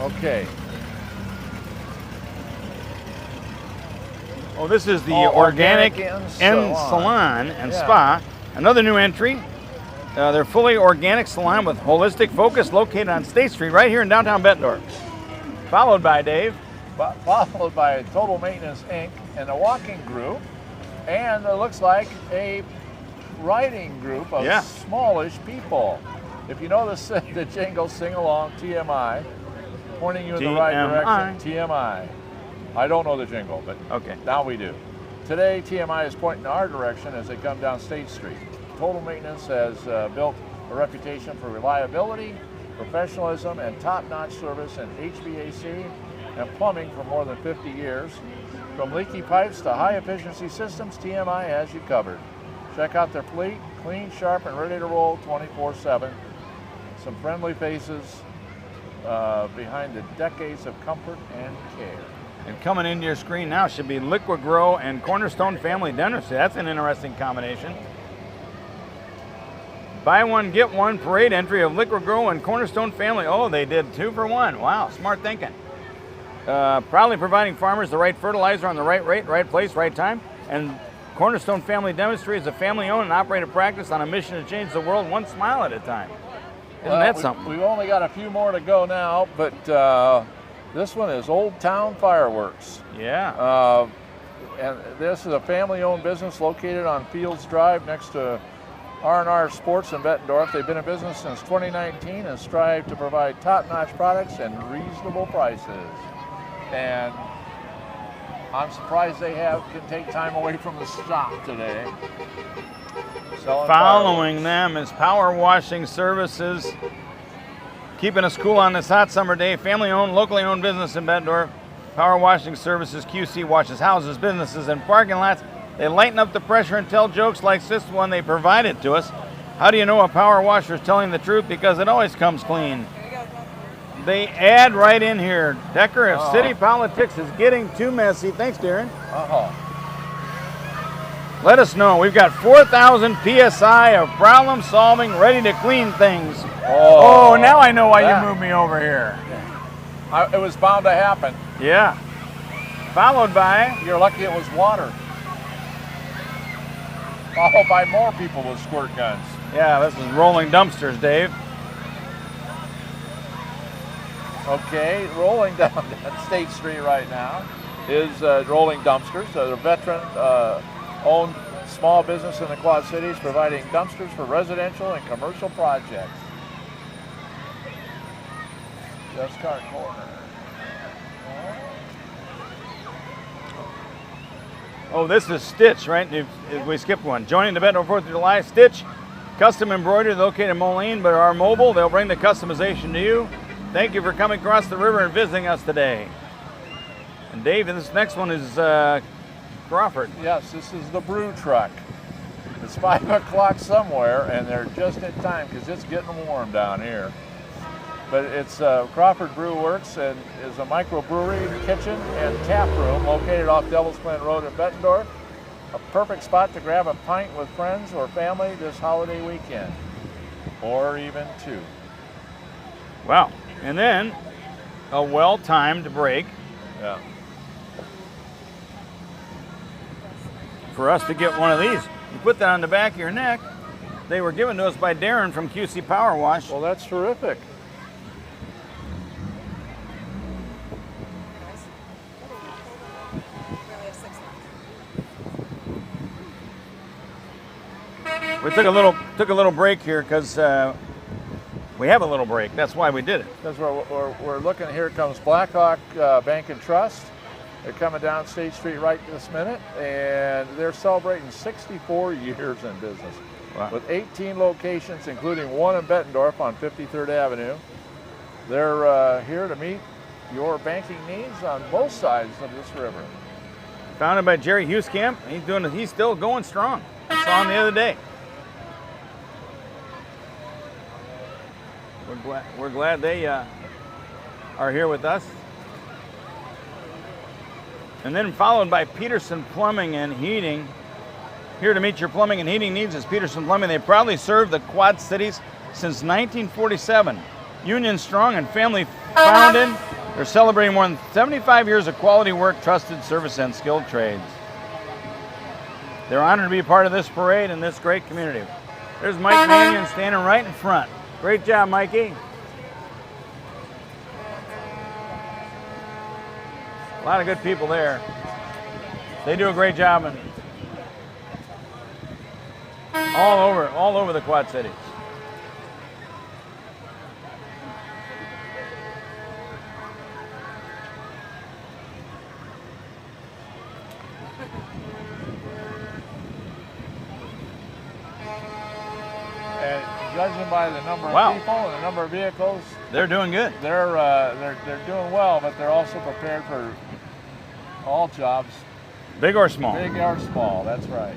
Okay. Oh, this is the Oh, Organic and and Salon and Spa. Another new entry. They're fully organic salon with holistic focus located on State Street right here in downtown Bettendorf. Followed by, Dave. Followed by Total Maintenance Inc. and a walking group. And it looks like a writing group of smallish people. If you know the jingle, sing along, TMI, pointing you in the right direction, TMI. I don't know the jingle, but okay, now we do. Today, TMI is pointing in our direction as they come down State Street. Total Maintenance has built a reputation for reliability, professionalism, and top-notch service in HVAC and plumbing for more than 50 years. From leaky pipes to high-efficiency systems, TMI has you covered. Check out their fleet, clean, sharp, and ready to roll 24/7. Some friendly faces behind the decades of comfort and care. And coming into your screen now should be Liquid Grow and Cornerstone Family Dentistry. That's an interesting combination. Buy one, get one parade entry of Liquid Grow and Cornerstone Family. Oh, they did 2 for 1. Wow, smart thinking. Proudly providing farmers the right fertilizer on the right rate, right place, right time. And Cornerstone Family Dentistry is a family-owned and operated practice on a mission to change the world one smile at a time. Isn't that something? We've only got a few more to go now, but this one is Old Town Fireworks. Yeah. And this is a family-owned business located on Fields Drive next to R&R Sports in Bettendorf. They've been in business since 2019 and strive to provide top-notch products and reasonable prices. And I'm surprised they can take time away from the shop today. Following them is Power Washing Services. Keeping us cool on this hot summer day. Family-owned, locally owned business in Bettendorf. Power Washing Services QC washes houses, businesses, and parking lots. They lighten up the pressure and tell jokes like this one they provided to us. How do you know a power washer is telling the truth? Because it always comes clean. They add right in here, Decker, if city politics is getting too messy, thanks, Darren. Let us know. We've got 4,000 PSI of problem solving, ready to clean things. Oh, now I know why you moved me over here. It was bound to happen. Yeah. Followed by... You're lucky it was water. Followed by more people with squirt guns. Yeah, this is rolling dumpsters, Dave. Okay, rolling down State Street right now is Rolling Dumpsters. They're a veteran-owned small business in the Quad Cities providing dumpsters for residential and commercial projects. Just car corner. Oh, this is Stitch, right? We skipped one. Joining the Bettendorf 4th of July, Stitch, custom embroidery located in Moline, but are mobile. They'll bring the customization to you. Thank you for coming across the river and visiting us today. And Dave, this next one is Crawford. Yes, this is the brew truck. It's 5 o'clock somewhere, and they're just in time because it's getting warm down here. But it's Crawford Brew Works and is a microbrewery, kitchen, and tap room located off Devil's Glen Road in Bettendorf. A perfect spot to grab a pint with friends or family this holiday weekend, or even 2. Wow. And then a well-timed break Yeah. for us to get one of these. You put that on the back of your neck. They were given to us by Darren from QC Power Wash. Well, that's terrific. We only have 6 left. We took a little break here because we have a little break. That's why we did it. Because we're looking, here comes Blackhawk Bank and Trust. They're coming down State Street right this minute, and they're celebrating 64 years in business. Wow. With 18 locations, including one in Bettendorf on 53rd Avenue. They're here to meet your banking needs on both sides of this river. Founded by Jerry Hugheskamp. He's still going strong. I saw him the other day. We're glad they are here with us. And then followed by Peterson Plumbing and Heating. Here to meet your plumbing and heating needs is Peterson Plumbing. They proudly serve the Quad Cities since 1947. Union strong and family founded. They're celebrating more than 75 years of quality work, trusted service, and skilled trades. They're honored to be part of this parade and this great community. There's Mike Mannion standing right in front. Great job, Mikey. A lot of good people there. They do a great job and all over the Quad Cities. And judging by the number of Wow. people and the number of vehicles, They're doing good. they're doing well, but they're also prepared for all jobs, Big or small? big or small. That's right.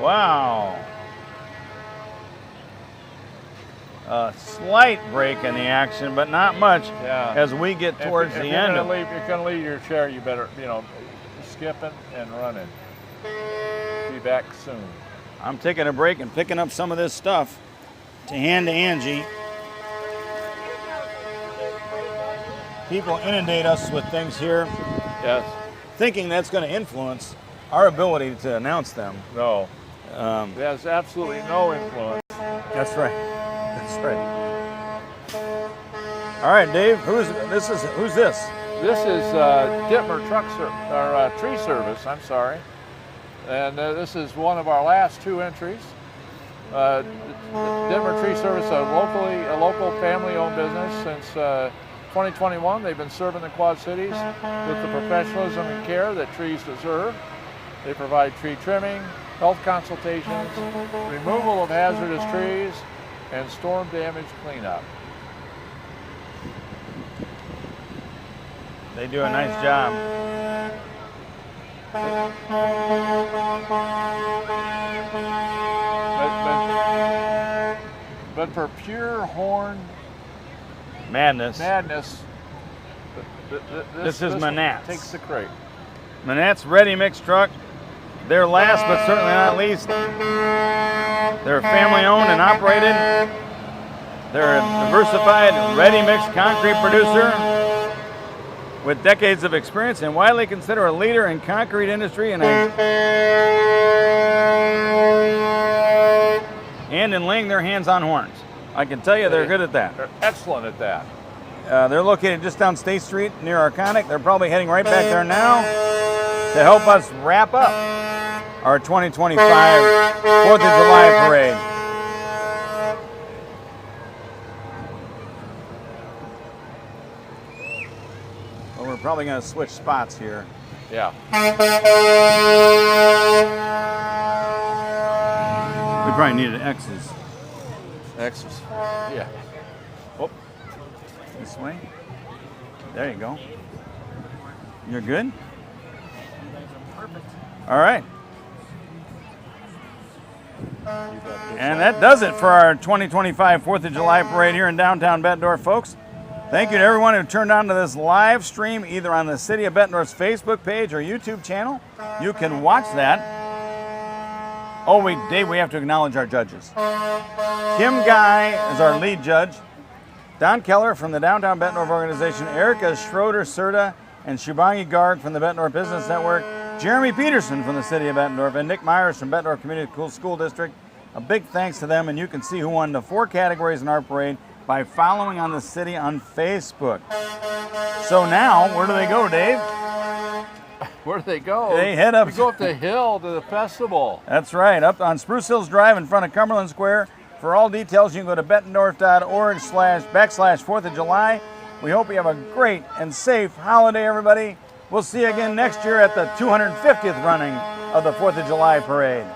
Wow. A slight break in the action, but not much Yeah. as we get towards if the you're end. gonna leave, you're going to leave your chair, you better, skipping and running. Be back soon. I'm taking a break and picking up some of this stuff to hand to Angie. People inundate us with things here, Yes. thinking that's going to influence our ability to announce them. No. It has absolutely no influence. That's right. That's right. All right, Dave. Who's this? This is Dittmer Tree Service. I'm sorry, and this is one of our last 2 entries. Dittmer Tree Service, a local family-owned business since 2021. They've been serving the Quad Cities with the professionalism and care that trees deserve. They provide tree trimming, health consultations, removal of hazardous trees, and storm damage cleanup. They do a nice job. But for pure horn Madness. madness, This is Manat's. Takes the crate. Manat's Ready Mix Truck. They're last but certainly not least. They're family owned and operated. They're a diversified ready mix concrete producer with decades of experience and widely considered a leader in concrete industry and in laying their hands on horns. I can tell you they're good at that. They're excellent at that. They're located just down State Street near Arconic. They're probably heading right back there now to help us wrap up our 2025 4th of July parade. Well, we're probably going to switch spots here. Yeah. We probably needed X's. X's. Yeah. Oh, This way. There you go. You're good? All right. And that does it for our 2025 4th of July parade here in downtown Bettendorf, folks. Thank you to everyone who turned on to this live stream either on the City of Bettendorf's Facebook page or YouTube channel. You can watch that. Oh, Dave, we have to acknowledge our judges. Kim Guy is our lead judge. Don Keller from the Downtown Bettendorf organization. Erica Schroeder-Serta and Shubhangi Garg from the Bettendorf Business Network. Jeremy Peterson from the City of Bettendorf and Nick Myers from Bettendorf Community School District. A big thanks to them, and you can see who won the 4 categories in our parade by following on the city on Facebook. So now, where do they go, Dave? where do they go? They head up. We go up the hill to the festival. That's right, up on Spruce Hills Drive in front of Cumberland Square. For all details, you can go to bettendorf.org/4th of July. We hope you have a great and safe holiday, everybody. We'll see you again next year at the 250th running of the 4th of July parade.